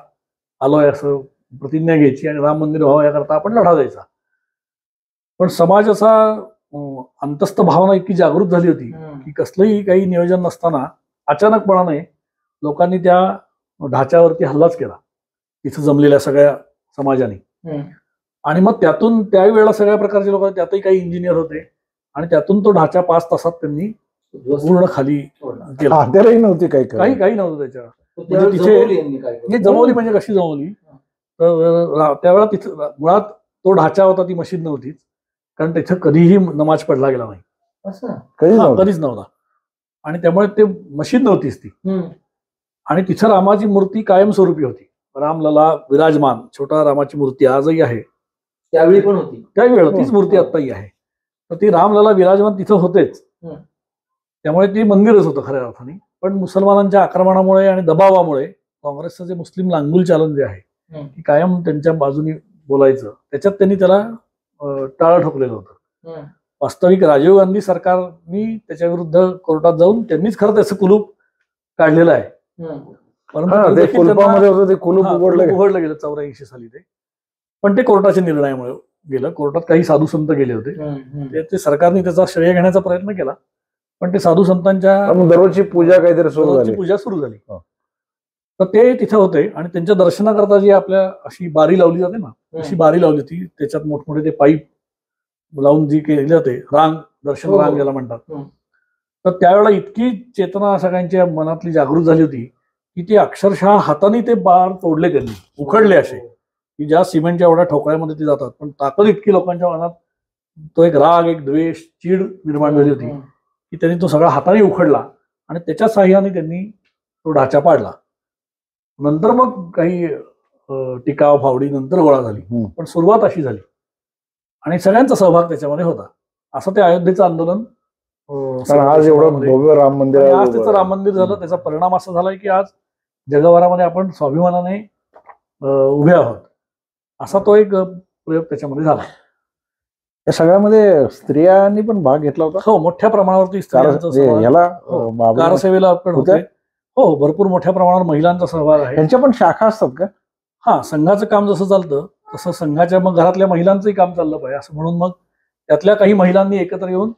Speaker 1: आलोय असं प्रतिज्ञा घ्यायची आणि राम मंदिर व्हावं याकरता आपण लढा द्यायचा. पण समाजाचा अंतस्थ भावना इतकी जागृत झाली होती की कसलंही काही नियोजन नसताना अचानकपणाने लोकांनी त्या ढाच्यावरती हल्लाच केला तिथं जमलेल्या सगळ्या समाजाने. आणि मग त्यातून त्याही वेळेला सगळ्या प्रकारचे लोक, त्यातही काही इंजिनियर होते आणि त्यातून तो ढाचा 5 तासात त्यांनी पूर्ण खाली केला.
Speaker 2: हत्यारही नव्हती,
Speaker 1: काही नव्हतं त्याच्यावर. म्हणजे तिथे जमवली म्हणजे कशी जमवली तर त्यावेळेला तिथं मुळात तो ढाचा होता, ती मशीद नव्हतीच, कारण तिथं कधीही नमाज पडला गेला नाही, कधीच नव्हता. आणि त्यामुळे ते मशीद नव्हतीच ती. आणि तिथं रामाची मूर्ती कायमस्वरूपी होती, रामलला विराजमान, छोटा रामाची मूर्ती आजही आहे,
Speaker 3: त्यावेळी पण होती,
Speaker 1: त्यावेळेला तीच मूर्ती आत्ताही आहे. तर ती रामलला विराजमान तिथं होतेच, त्यामुळे ती मंदिरच होतं खऱ्या अर्थाने. पण मुसलमानांच्या आक्रमणामुळे आणि दबावामुळे काँग्रेसचं जे मुस्लिम लांगुल चालन जे आहे की कायम त्यांच्या बाजूनी बोलायचं, त्याच्यात त्यांनी त्याला टाळं ठोकलेलं होतं. वास्तविक राजीव गांधी सरकारनी त्याच्या विरुद्ध कोर्टात जाऊन त्यांनीच खरं त्याचं कुलूप काढलेलं आहे.
Speaker 2: परंतु कुलूप
Speaker 1: उघडलं गेलं 84 साली ते, पण ते कोर्टाच्या निर्णयामुळे गेलं. कोर्टात काही साधू संत गेले होते, ते सरकारने त्याचा श्रेय घेण्याचा प्रयत्न केला, पण ते साधू संतांच्या
Speaker 2: दररोजची पूजा काहीतरी
Speaker 1: सुरू झाली. तर ते तिथे होते आणि त्यांच्या दर्शनाकरता जी आपल्या अशी बारी लावली जाते ना, अशी बारी लावली होती. त्याच्यात मोठमोठे ते पाईप लावून जी केली जाते, रांग, दर्शन रांग ज्याला म्हणतात. तर त्यावेळेला इतकी चेतना सगळ्यांच्या मनातली जागृत झाली होती की ते अक्षरशः हाताने ते बार तोडले, त्यांनी उखडले असे की ज्या सिमेंटच्या एवढ्या ठोकळ्यामध्ये ते जातात. पण ताकद इतकी लोकांच्या मनात, तो एक राग, एक द्वेष, चीड निर्माण झाली होती की त्यांनी तो सगळा हाताने उखडला आणि त्याच्या साह्याने त्यांनी तो ढाचा पाडला. नंतर मग काही टिकाव फावडी नंतर गोळा झाली, पण सुरुवात अशी झाली आणि सगळ्यांचा सहभाग त्याच्यामध्ये होता. असं ते अयोध्येचं आंदोलन
Speaker 2: आज एवढं भव्य राम मंदिर,
Speaker 1: आज त्याचं राम मंदिर झालं. त्याचा परिणाम असा झालाय की आज जगभरामध्ये आपण स्वाभिमानाने उभे आहोत, असा तो एक प्रयोग त्याच्यामध्ये झाला.
Speaker 2: या सगळ्यामध्ये स्त्रियांनी पण भाग घेतला होता.
Speaker 1: हो, मोठ्या प्रमाणावरती कारसेवेला आपण होते. हो, भरपूर मोठ्या प्रमाणावर महिलांचा सहभाग आहे.
Speaker 2: त्यांच्या पण शाखा असतात का?
Speaker 1: हा, संघाचं काम जसं चालतं तसं संघाच्या मग घरातल्या महिलांचंही काम चाललं पाहिजे, असं म्हणून मग त्यातल्या काही महिलांनी एकत्र येऊन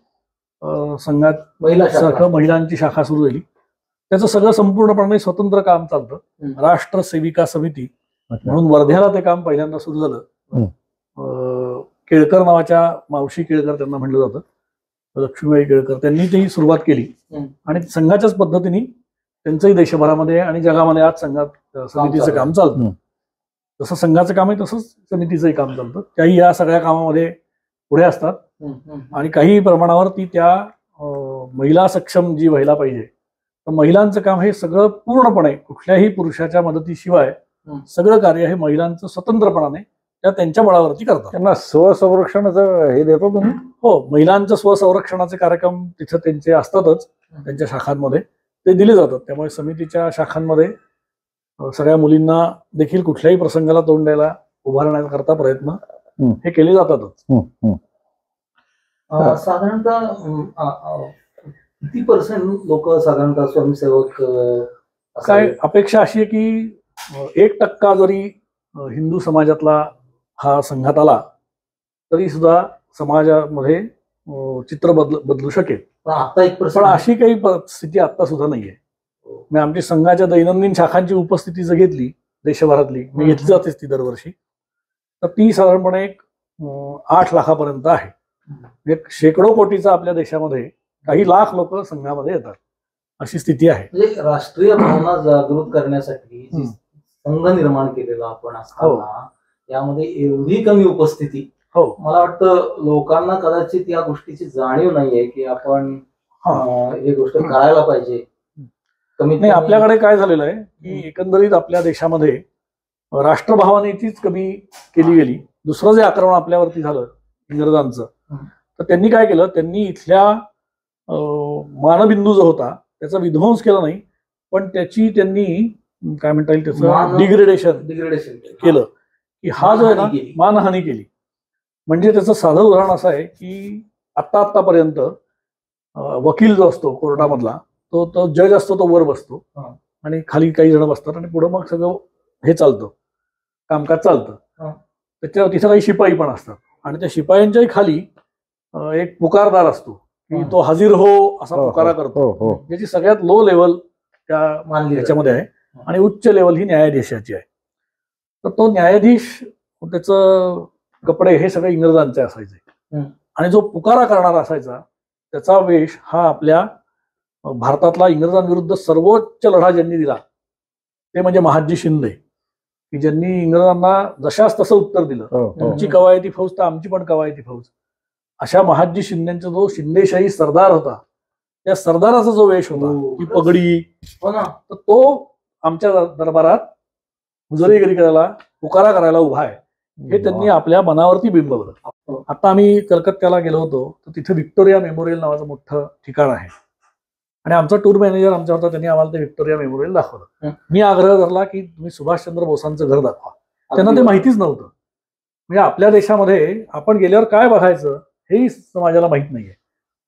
Speaker 1: संघात महिलांची शाखा सुरू झाली. त्याचं सगळं संपूर्णपणे स्वतंत्र काम चालतं. राष्ट्र सेविका समिती म्हणून वर्ध्याला ते काम पहिल्यांदा सुरू झालं. केळकर नावाच्या मावशी केळकर त्यांना म्हटलं जातं, लक्ष्मीबाई केळकर, त्यांनी ती सुरुवात केली आणि संघाच्याच पद्धतीने त्यांचंही देशभरामध्ये आणि जगामध्ये आज संघात समितीचं काम चालतं. जसं संघाचं काम आहे तसंच समितीचंही काम चालतं. त्याही या सगळ्या कामामध्ये पुढे असतात आणि काही प्रमाणावर ती त्या महिला सक्षम जी व्हायला पाहिजे, तर महिलांचं काम हे सगळं पूर्णपणे कुठल्याही पुरुषाच्या मदतीशिवाय सगळं कार्य हे महिलांचं स्वतंत्रपणाने त्या त्यांच्या बळावरती करतात.
Speaker 2: त्यांना स्वसंरक्षणाचं हे देतो तुम्ही?
Speaker 1: हो, महिलांचं स्वसंरक्षणाचे कार्यक्रम तिथं त्यांचे असतातच, त्यांच्या शाखांमध्ये ते दिले जातात. त्यामुळे समितीच्या शाखांमध्ये सगळ्या मुलींना देखील कुठल्याही प्रसंगाला तोंड द्यायला उभारण्याकरता प्रयत्न हे केले जातातच.
Speaker 3: साधारणतः किती % लोक साधारणतः स्वयंसेवक?
Speaker 1: काय अपेक्षा अशी आहे की 1% जरी हिंदू समाजातला हा संघात आला तरी सुद्धा समाजामध्ये चित्र बदलू शकेल. पण अशी काही परिस्थिती आता सुद्धा नाहीये. मी आमची संघाच्या दैनंदिन शाखांची उपस्थिती जर घेतली देशभरातली, मी घेतली जातेच ती दरवर्षी, तर ती साधारणपणे 8 लाखापर्यंत आहे. एक शेकडो कोटीचा आपल्या देशामध्ये काही लाख लोक संघामध्ये येतात, अशी स्थिती आहे.
Speaker 3: म्हणजे राष्ट्रीय भावना जागृत करण्यासाठी संघ निर्माण केलेला आपण असताना यामध्ये एवढी कमी उपस्थिती, मला वाटतं लोकांना कदाचित या गोष्टीची जाणीव नाहीये की आपण ही गोष्ट करायला पाहिजे.
Speaker 1: नाही, आपल्याकडे काय झालेलं आहे की एकंदरीत आपल्या देशामध्ये राष्ट्रभावनेचीच कमी केली गेली. दुसरं जे आक्रमण आपल्यावरती झालं इंग्रजांचं, तर त्यांनी काय केलं, त्यांनी इथल्या मानबिंदू जो होता त्याचा विध्वंस केला नाही, पण त्याची त्यांनी काय म्हणता येईल त्याचं डिग्रेडेशन केलं, की हा जो आहे ना मानहानी केली. म्हणजे त्याचं साधं उदाहरण असं आहे की आतापर्यंत वकील जो असतो कोर्टामधला तो जज असतो, तो वर बसतो आणि खाली काही जण बसतात आणि पुढे मग सगळं हे चालतं, कामकाज चालतं. त्याच्यावर तिथं काही शिपाई पण असतात आणि त्या शिपायांच्याही खाली एक पुकारदार असतो की तो हजीर हो असा पुकारा करतो, ज्याची सगळ्यात लो लेवल त्याच्यामध्ये आहे आणि उच्च लेवल ही न्यायाधीशाची आहे. तर तो न्यायाधीश, त्याचं कपडे हे सगळे इंग्रजांचे असायचे आणि जो पुकारा करणारा असायचा त्याचा वेश हा आपल्या भारतातला इंग्रजांविरुद्ध सर्वोच्च लढा ज्यांनी दिला ते म्हणजे महादजी शिंदे, की ज्यांनी इंग्रजांना जशाच तसं उत्तर दिलं, तुमची कवायती फौज तर आमची पण कवायती फौज. अशा महादजी शिंदेचा जो शिंदेशाही सरदार होता, त्या सरदाराचा जो वेश होता, ती पगडी, तर तो आमच्या दरबारात हुजरीगिरी करायला, पुकारा करायला उभा आहे, हे त्यांनी आपल्या मनावरती बिंबवलं. आता आम्ही कलकत्त्याला गेलो होतो, तर तिथे व्हिक्टोरिया मेमोरियल नावाचं मोठं ठिकाण आहे आणि आमचा टूर मॅनेजर आमच्या होता, त्यांनी आम्हाला ते व्हिक्टोरिया मेमोरियल दाखवलं. मी आग्रह धरला की तुम्ही सुभाषचंद्र बोसांचं घर दाखवा. त्यांना ते माहितीच नव्हतं. म्हणजे आपल्या देशामध्ये आपण गेल्यावर काय बघायचं हेही समाजाला माहित नाहीये.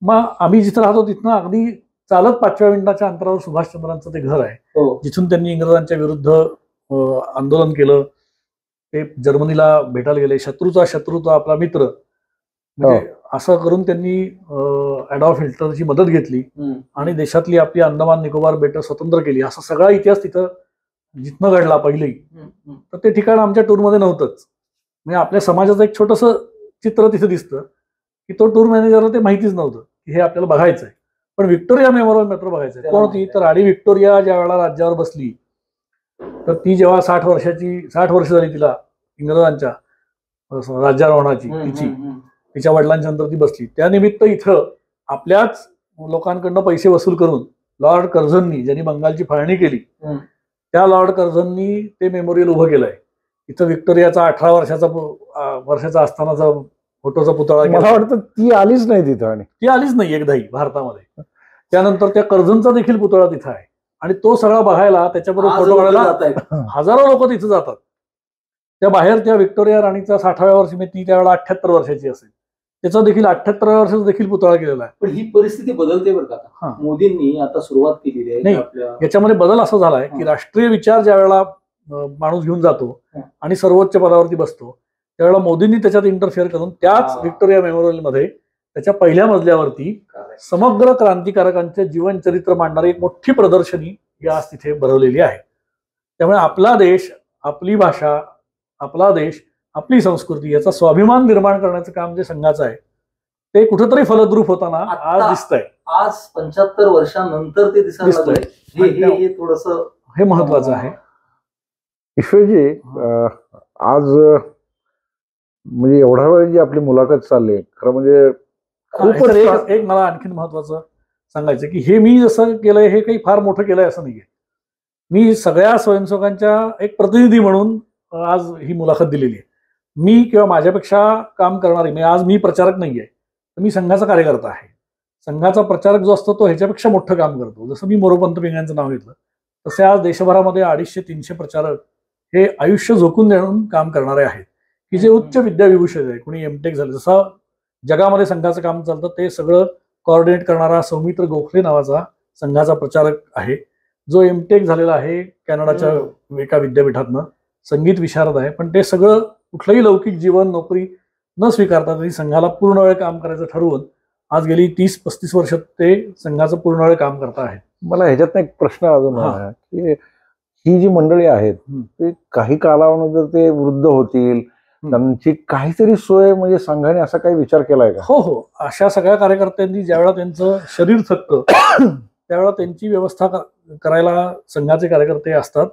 Speaker 1: मग आम्ही जिथं राहतो तिथनं अगदी चालत 5व्या मिनिटाच्या अंतरावर सुभाषचंद्रांचं ते घर आहे, जिथून त्यांनी इंग्रजांच्या विरुद्ध आंदोलन केलं. ते जर्मनीला भेटायला गेले, शत्रूचा शत्रू तो आपला मित्र, म्हणजे असं करून त्यांनी ॲडॉल्फ हिटलरची मदत घेतली आणि देशातली आपली अंदमान निकोबार बेटं स्वतंत्र केली. असा सगळा इतिहास तिथं जिथनं घडला पहिलेही. तर ते ठिकाण आमच्या टूरमध्ये नव्हतंच. म्हणजे आपल्या समाजाचं एक छोटंसं चित्र तिथे दिसतं की तो टूर मॅनेजरला ते माहितीच नव्हतं की हे आपल्याला बघायचंय. पण व्हिक्टोरिया मेमोरियल मेट्रो बघायचंय. कोण होती तर राणी व्हिक्टोरिया ज्या वेळेला राज्यावर बसली, तर ती जेव्हा 60 वर्ष झाली तिला इंग्रजांच्या राज्यारोहणाची, तिच्या वडिलांच्या नंतर ती बसली, त्यानिमित्त इथं आपल्याच लोकांकडनं पैसे वसूल करून लॉर्ड कर्झननी, ज्यांनी बंगालची फाळणी केली, त्या लॉर्ड कर्झननी ते मेमोरियल उभं केलंय. इथं व्हिक्टोरियाचा 18 वर्षाचा असतानाचा फोटोचा पुतळा.
Speaker 2: मला वाटतं ती आलीच नाही तिथं, आणि
Speaker 1: ती आलीच नाही एकदाही भारतामध्ये. त्यानंतर त्या कर्झनचा देखील पुतळा तिथं आहे आणि तो सगळा बघायला, त्याच्याबरोबर फोटो काढायला हजारो लोक तिथे जातात. त्या बाहेर त्या व्हिक्टोरिया राणीचा 60व्या वर्षी, ती त्यावेळेला 78 वर्षाची असेल, त्याचा देखील 78व्या वर्षाचा देखील पुतळा केलेला आहे.
Speaker 3: पण ही परिस्थिती बदलते बरं का. मोदींनी आता सुरुवात केलेली आहे.
Speaker 1: नाही, याच्यामध्ये बदल असा झालाय की राष्ट्रीय विचार ज्या वेळेला माणूस घेऊन जातो आणि सर्वोच्च पदावरती बसतो, त्यावेळेला मोदींनी त्याच्यात इंटरफिअर करून त्याच व्हिक्टोरिया मेमोरियलमध्ये त्याच्या पहिल्या मजल्यावरती समग्र क्रांतिकारकांचे जीवनचरित्र मांडणारी एक मोठी प्रदर्शनी आज तिथे भरवलेली आहे. त्यामुळे आपला देश, आपली भाषा, आपला देश, आपली संस्कृती याचा स्वाभिमान निर्माण करण्याचं काम जे संघाचं आहे ते कुठेतरी फलद्रूप होताना आज दिसतंय.
Speaker 3: आज 75 वर्षांनंतर ते दिसतंय. थोडस
Speaker 1: हे महत्वाचं आहे.
Speaker 2: ईश्वरजी, आज म्हणजे एवढा वेळ जी आपली मुलाखत चालली, खरं म्हणजे खूप
Speaker 1: एक मला आणखीन महत्वाचं सांगायचं की हे मी जसं केलंय हे काही फार मोठं केलंय असं नाहीये. मी सगळ्या स्वयंसेवकांच्या एक प्रतिनिधी म्हणून आज ही मुलाखत दिलेली आहे. मी किंवा माझ्यापेक्षा काम करणारे, म्हणजे आज मी प्रचारक नाहीये, तर मी संघाचा कार्यकर्ता आहे. संघाचा प्रचारक जो असतो तो ह्याच्यापेक्षा मोठं काम करतो. जसं मी मोरोपंत पिंगळ्यांचं नाव घेतलं, तसे आज देशभरामध्ये 250-300 प्रचारक हे आयुष्य झोकून देऊन काम करणारे आहेत, की जे उच्च विद्याविभूषित आहे. कोणी एमटेक झालं, जसं जगामध्ये संघाचं काम चालतं ते सगळं कोऑर्डिनेट करणारा सौमित्र गोखले नावाचा संघाचा प्रचारक आहे, जो एमटेक झालेला आहे कॅनडाच्या एका विद्यापीठातनं, संगीत विशारद आहे. पण ते सगळं कुठलंही लौकिक जीवन, नोकरी न स्वीकारता तरी संघाला पूर्ण वेळ काम करायचं ठरवून आज गेली 30-35 वर्ष ते संघाचं पूर्ण वेळ काम करत आहेत.
Speaker 2: मला ह्याच्यात एक प्रश्न अजून आहे की ही जी मंडळी आहेत ते काही कालावधीनंतर ते वृद्ध होतील, त्यांची काहीतरी सोय म्हणजे संघाने असा काही विचार केलाय का?
Speaker 1: हो, अशा सगळ्या कार्यकर्त्यांनी ज्यावेळेला त्यांचं शरीर थकतं त्यावेळेला त्यांची व्यवस्था करायला संघाचे कार्यकर्ते असतात.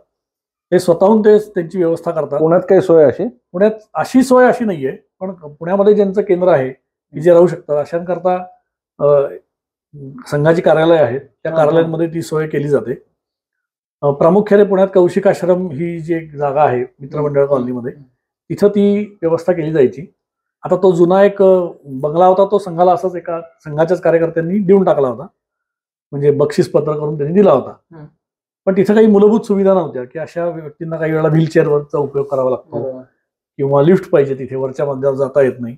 Speaker 1: ते स्वतःहून त्यांची व्यवस्था करतात.
Speaker 2: पुण्यात काही सोय अशी?
Speaker 1: पुण्यात अशी सोय अशी नाहीये, पण पुण्यामध्ये ज्यांचं केंद्र आहे की जे राहू शकतात अशांकरता संघाची कार्यालय आहेत, त्या कार्यालयांमध्ये ती सोय केली जाते. प्रामुख्याने पुण्यात कौशिक आश्रम ही जी एक जागा आहे मित्रमंडळ कॉलनीमध्ये, तिथं ती व्यवस्था केली जायची. आता तो जुना एक बंगला होता, तो संघाला असंच एका संघाच्याच कार्यकर्त्यांनी देऊन टाकला होता, म्हणजे बक्षीस पत्र करून त्यांनी दिला होता. पण तिथं काही मूलभूत सुविधा नव्हत्या, की अशा व्यक्तींना काही वेळा व्हीलचेअरवरचा उपयोग करावा लागतो किंवा लिफ्ट पाहिजे, तिथे वरच्या मजल्यावर जाता येत नाही.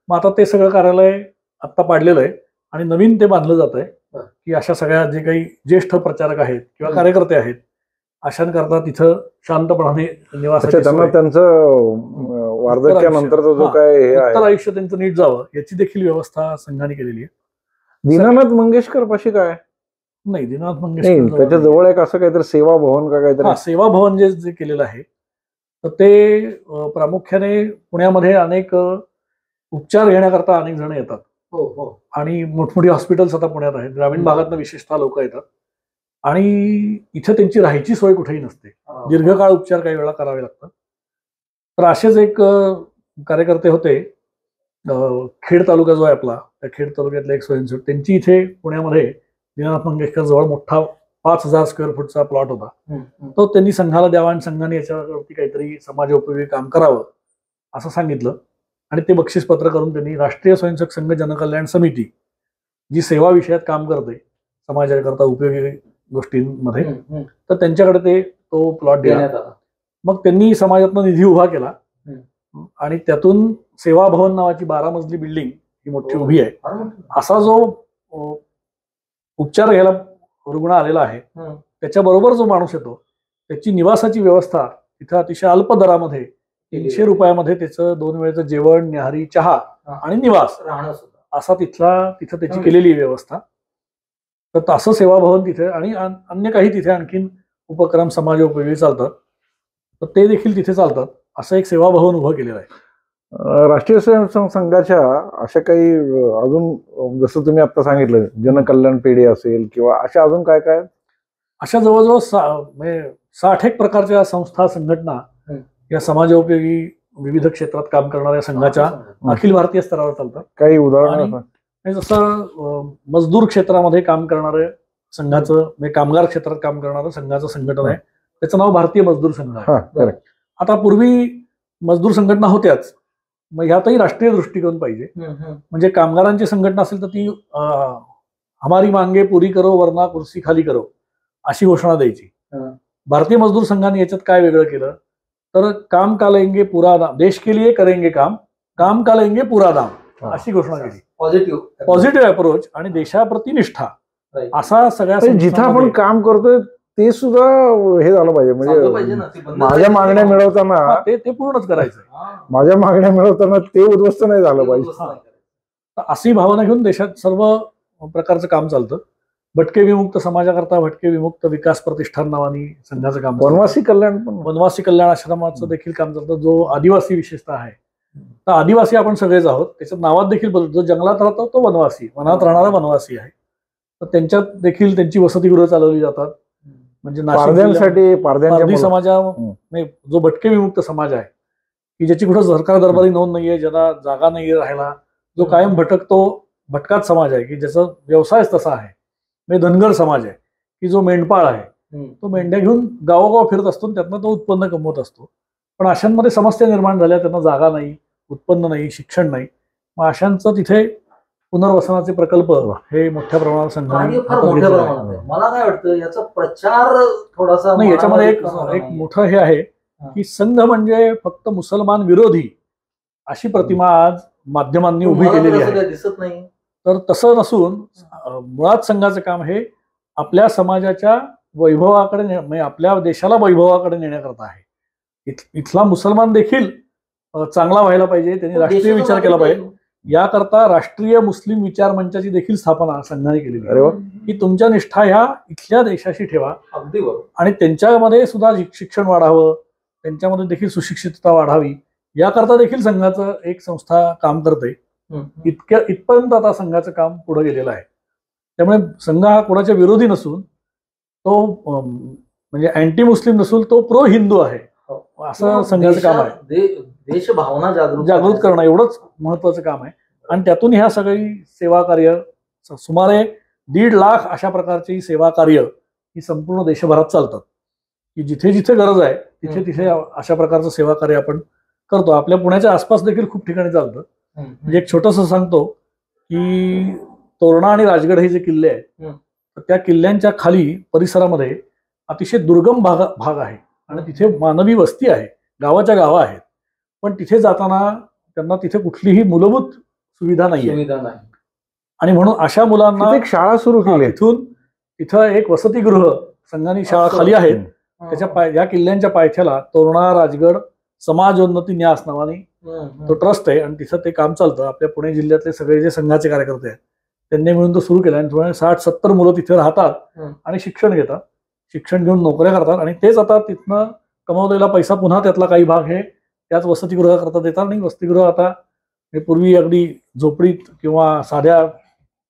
Speaker 1: मग आता ते सगळं कार्यालय आत्ता पाडलेलं आहे आणि नवीन ते बांधलं जात आहे, की अशा सगळ्या जे काही ज्येष्ठ प्रचारक आहेत किंवा कार्यकर्ते आहेत अशांकरता तिथं शांतपणाने निवासाची
Speaker 2: त्यांना त्यांचं वार्धक्यानंतरचा जो काय हे आहे,
Speaker 1: उत्तर आयुष्य त्यांचं नीट जावं याची देखील व्यवस्था संघाने केलेली आहे.
Speaker 2: दीनानाथ मंगेशकर पाशी काय
Speaker 1: नाही, दीनानाथ
Speaker 2: नाही,
Speaker 1: मंगेशकर
Speaker 2: त्याच्या जवळ एक असं काहीतरी सेवा भवन का काहीतरी,
Speaker 1: सेवा भवन जे केलेलं आहे, तर ते प्रामुख्याने पुण्यामध्ये अनेक उपचार घेण्याकरता अनेक जण येतात. आणि मोठमोठी हॉस्पिटल्स आता पुण्यात आहेत, ग्रामीण भागातनं विशेषतः लोक येतात आणि इथे त्यांची राहायची सोय कुठेही नसते, दीर्घकाळ उपचार काही वेळा करावे लागतात. तर असेच एक कार्यकर्ते होते, खेड तालुका जो आहे आपला, त्या खेड तालुक्यातले एक स्वयंसेवक, त्यांची इथे पुण्यामध्ये दीनानाथ मंगेशकर जवळ मोठा 5,000 स्क्वेअर फूटचा प्लॉट होता, तो त्यांनी संघाला द्यावा आणि संघाने याच्यावरती काहीतरी समाजोपयोगी काम करावं असं सांगितलं आणि ते बक्षीसपत्र करून त्यांनी राष्ट्रीय स्वयंसेवक संघ जनकल्याण समिती, जी सेवा विषयात काम करते समाजाकरता उपयोगी गोष्टींमध्ये, तर त्यांच्याकडे तो प्लॉट दिला. मग त्यांनी समाजातनं निधी उभा केला आणि त्यातून सेवा भवन नावाची 12 मजली बिल्डिंग ही मोठी उभी आहे. असा जो उपचार घ्यायला रुग्ण आलेला आहे त्याच्याबरोबर जो माणूस येतो त्याची निवासाची व्यवस्था तिथं अतिशय अल्प दरामध्ये 300 रुपयामध्ये त्याचं 2 वेळेचं जेवण, न्याहारी, चहा आणि निवास असा तिथं त्याची केलेली व्यवस्था. तर असं सेवा भवन तिथे आणि अन्य काही तिथे आणखीन उपक्रम समाजोपयोगी चालतात, तर ते देखील तिथे चालतात. असं एक सेवा भवन उभं केलेलं आहे.
Speaker 2: राष्ट्रीय स्वयंसेवक संघाच्या अशा काही अजून, जसं तुम्ही आता सांगितलं जनकल्याण पेढी असेल किंवा अशा अजून काय काय,
Speaker 1: अशा जवळजवळ 60 प्रकारच्या संस्था, संघटना या समाजोपयोगी विविध क्षेत्रात काम करणाऱ्या संघाच्या अखिल भारतीय स्तरावर चालतात.
Speaker 2: काही उदाहरण,
Speaker 1: जसं मजदूर क्षेत्रामध्ये काम करणारे संघाचं, म्हणजे कामगार क्षेत्रात काम करणारं संघाचं संघटन आहे, त्याचं नाव भारतीय मजदूर संघ आहे. आता पूर्वी मजदूर संघटना होत्याच, मग ह्यातही राष्ट्रीय दृष्टिकोन पाहिजे. म्हणजे कामगारांची संघटना असेल तर ती हमारी मांगे पुरी करो वरना कुर्सी खाली करो अशी घोषणा द्यायची. भारतीय मजदूर संघाने याच्यात काय वेगळं केलं तर काम का लेंगे पूरा दाम, देश के लिए करेंगे काम, काम का लेंगे पूरा दाम अशी घोषणा केली. पॉझिटिव्ह अप्रोच आणि देशाप्रती निष्ठा असा सगळ्या
Speaker 2: जिथं आपण काम करतोय ते सुद्धा हे झालं पाहिजे. म्हणजे माझ्या मागण्या मिळवताना
Speaker 1: ते पूर्णच करायचं,
Speaker 2: माझ्या मागण्या मिळवताना ते उद्ध्वस्त नाही झालं पाहिजे.
Speaker 1: अशी भावना घेऊन देशात सर्व प्रकारचं काम चालतं. भटके विमुक्त समाजाकरता भटके विमुक्त विकास प्रतिष्ठान नावानी संघाचं काम,
Speaker 2: वनवासी कल्याण,
Speaker 1: वनवासी कल्याण आश्रमाचं देखील काम चालतं, जो आदिवासी विशेषतः आहे. तर आदिवासी आपण सगळेच आहोत, त्याच्यात नावात देखील बदल, जो जंगलात राहतो तो वनवासी, वनात राहणारा वनवासी आहे. तर त्यांच्यात देखील त्यांची वसतिगृह चालवली जातात. म्हणजे पारधी समाजा, जो भटके विमुक्त समाज आहे की ज्याची कुठं सरकार दरबारी नोंद नाहीये, ज्याला जागा नाहीये राहायला, जो कायम भटकतो, भटकाच समाज आहे की ज्याचा व्यवसायच तसा आहे. म्हणजे धनगर समाज आहे की जो मेंढपाळ आहे, तो मेंढ्या घेऊन गावोगाव फिरत असतो, त्यातनं तो उत्पन्न कमवत असतो. पण अशांमध्ये समस्या निर्माण झाल्या, त्यांना जागा नाही, उत्पन्न नाही, शिक्षण नाही. मग अशांचं तिथे पुनर्वसनाचे प्रकल्प हे मोठ्या प्रमाणात संघाने.
Speaker 3: मला काय वाटतं याचा प्रचार थोडासा
Speaker 1: नाही, याच्यामध्ये एक मोठं हे आहे की संघ म्हणजे फक्त मुसलमान विरोधी अशी प्रतिमा आज माध्यमांनी उभी केलेली आहे.
Speaker 3: दिसत नाही.
Speaker 1: तर तसं नसून मुळात संघाचं काम हे आपल्या समाजाच्या वैभवाकडे, म्हणजे आपल्या देशाला वैभवाकडे नेण्याकरता आहे. इथला मुसलमान देखील चांगला व्हायला पाहिजे, त्यांनी राष्ट्रीय विचार केला पाहिजे. याकरता राष्ट्रीय मुस्लिम विचार मंचाची देखील स्थापना संघाने केलेली आहे की तुमच्या निष्ठा ह्या इथल्या देशाशी ठेवा.
Speaker 3: अगदी बरोबर.
Speaker 1: आणि त्यांच्यामध्ये सुद्धा शिक्षण वाढावं, त्यांच्यामध्ये देखील सुशिक्षितता वाढावी, याकरता देखील संघाचं एक संस्था काम करते. इथपर्यंत आता संघाचं काम पुढे गेलेलं आहे. त्यामुळे संघ हा कोणाच्या विरोधी नसून तो म्हणजे अँटी मुस्लिम नसून तो प्रो हिंदू आहे, असं संघाचं काम आहे.
Speaker 3: देशभावना
Speaker 1: जागृत करणं एवढंच महत्वाचं काम आहे. आणि त्यातून ह्या सगळी सेवा कार्य, सुमारे 1.5 लाख अशा प्रकारची सेवा कार्य ही संपूर्ण देशभरात चालतात. की जिथे जिथे गरज आहे तिथे तिथे अशा प्रकारचं सेवा कार्य आपण करतो. आपल्या पुण्याच्या आसपास देखील खूप ठिकाणी चालतं. म्हणजे एक छोटंसं सांगतो की तोरणा आणि राजगड हे जे किल्ले आहेत तर त्या किल्ल्यांच्या खाली परिसरामध्ये अतिशय दुर्गम भाग आहे आणि तिथे मानवी वस्ती आहे, गावाच्या गावा आहेत, पण तिथे जाताना त्यांना तिथे कुठलीही मूलभूत सुविधा नाही. आणि म्हणून अशा मुलांना
Speaker 2: एक शाळा सुरू केली.
Speaker 1: तिथं एक वसतिगृह संघानी शाळा खाली आहेत. त्याच्या या किल्ल्यांच्या पायथ्याला तोरणा राजगड समाजोन्नती न्यास नावाने तो ट्रस्ट आहे आणि तिथं ते काम चालतं. आपल्या पुणे जिल्ह्यातले सगळे जे संघाचे कार्यकर्ते आहेत त्यांनी मिळून तो सुरू केला आणि 60-70 मुलं तिथे राहतात आणि शिक्षण घेतात, शिक्षण घेऊन नोकऱ्या करतात आणि तेच आता तिथनं कमवलेला पैसा पुन्हा त्यातला काही भाग हे त्याच वसतिगृह करता देतात. आणि वसतिगृह आता हे पूर्वी अगदी झोपडीत किंवा साध्या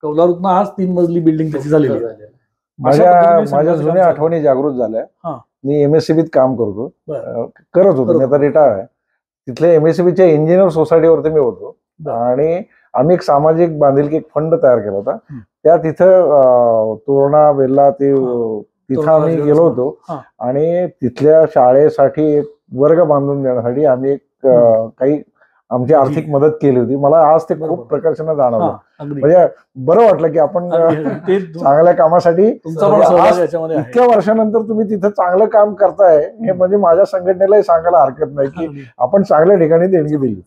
Speaker 1: कौलारूतनं आज 3 मजली बिल्डिंग त्याची झालेली आहे.
Speaker 2: माझ्या जुन्या आठवणी जागृत झाल्या. मी MSCBत काम करत होतो, मी आता रिटायर आहे. तिथल्या MSCBच्या इंजिनियर सोसायटीवरती मी होतो आणि आम्ही एक सामाजिक बांधिलकी एक फंड तयार केला होता. त्या तिथं तोरणा बेल्ला तिथं आम्ही गेलो होतो आणि तिथल्या शाळेसाठी एक वर्ग बांधून देण्यासाठी आम्ही एक काही आमची आर्थिक मदत केली होती. मला आज ते खूप प्रकर्षानं जाणवलं. म्हणजे बरं वाटलं की आपण चांगल्या कामासाठी इतक्या वर्षानंतर तुम्ही तिथं चांगलं काम करताय हे म्हणजे माझ्या संघटनेलाही सांगायला हरकत नाही की आपण चांगल्या ठिकाणी देणगी दिली.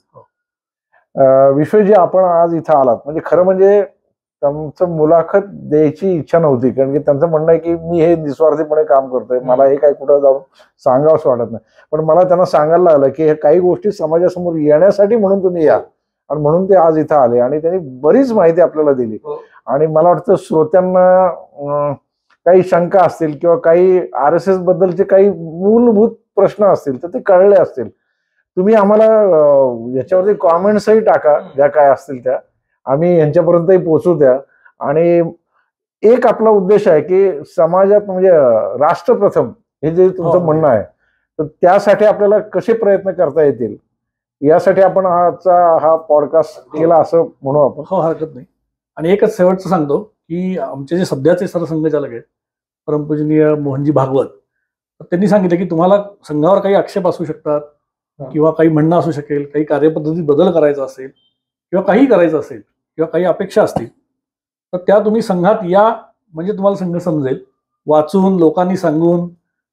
Speaker 2: विश्वजी, आपण आज इथं आलात म्हणजे खरं म्हणजे त्यांचं मुलाखत द्यायची इच्छा नव्हती, कारण की त्यांचं म्हणणं आहे की मी हे निस्वार्थीपणे काम करतोय, मला हे काही कुठं जाऊन सांगावंसं वाटत नाही. पण मला त्यांना सांगायला लागलं की हे काही गोष्टी समाजासमोर येण्यासाठी म्हणून तुम्ही या आणि म्हणून ते आज इथं आले आणि त्यांनी बरीच माहिती आपल्याला दिली. आणि मला वाटतं श्रोत्यांना काही शंका असतील किंवा काही RSS बद्दलचे काही मूलभूत प्रश्न असतील तर ते कळले असतील. तुम्ही आम्हाला याच्यावरती कॉमेंट्सही टाका, ज्या काय असतील त्या आम्ही यांच्यापर्यंतही पोहोचू द्या. आणि एक आपला उद्देश आहे की समाजात म्हणजे राष्ट्रप्रथम हे जे तुमचं म्हणणं आहे तर त्यासाठी आपल्याला कसे प्रयत्न करता येतील यासाठी आपण हा पॉडकास्ट केला असं म्हणू आपण.
Speaker 1: हरकत नाही. आणि एकच शेवटचं सांगतो की आमचे जे सध्याचे सरसंघचालक आहेत परमपूजनीय मोहनजी भागवत, त्यांनी सांगितलं की तुम्हाला संघावर काही आक्षेप असू शकतात किंवा काही म्हणणं असू शकेल, काही कार्यपद्धतीत बदल करायचा असेल किंवा काही करायचं असेल किंवा काही अपेक्षा असतील तर त्या तुम्ही संघात या, म्हणजे तुम्हाला संघ समजेल. वाचून लोकांनी सांगून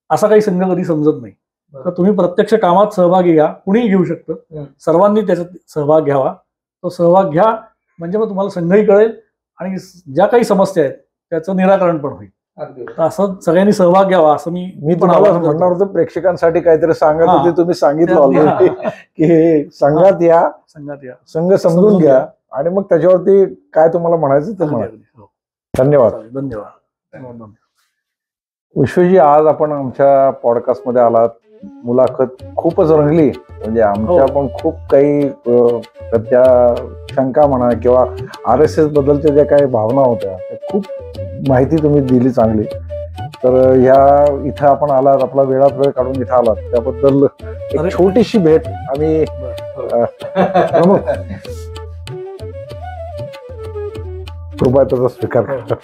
Speaker 1: असा काही संघ कधी समजत नाही. तर तुम्ही प्रत्यक्ष कामात सहभागी घ्या, कुणीही घेऊ शकतं, सर्वांनी त्याच्यात सहभाग घ्यावा. तो सहभाग घ्या म्हणजे मग तुम्हाला संघही कळेल आणि ज्या काही समस्या आहेत त्याचं निराकरण पण होईल. असं सगळ्यांनी सहभाग घ्यावा असं मी
Speaker 2: तुम्हाला म्हणणार होतो. प्रेक्षकांसाठी काहीतरी सांगत होते, तुम्ही सांगितलं ऑलरेडी की संघात या, संघ समजून घ्या आणि मग त्याच्यावरती काय तुम्हाला म्हणायचं ते म्हणा. धन्यवाद.
Speaker 1: धन्यवाद.
Speaker 2: विश्वजी, आज आपण आमच्या पॉडकास्टमध्ये आलात. मुलाखत खूपच रंगली. म्हणजे आमच्या पण खूप काही त्या शंका म्हणा किंवा RSS बद्दलच्या ज्या काही भावना होत्या त्या खूप माहिती तुम्ही दिली चांगली. तर इथं आपण आलात, आपला वेळात वेळ काढून इथं आलात त्याबद्दल एक छोटीशी भेट आम्ही कृपया त्याचा स्वीकार करा.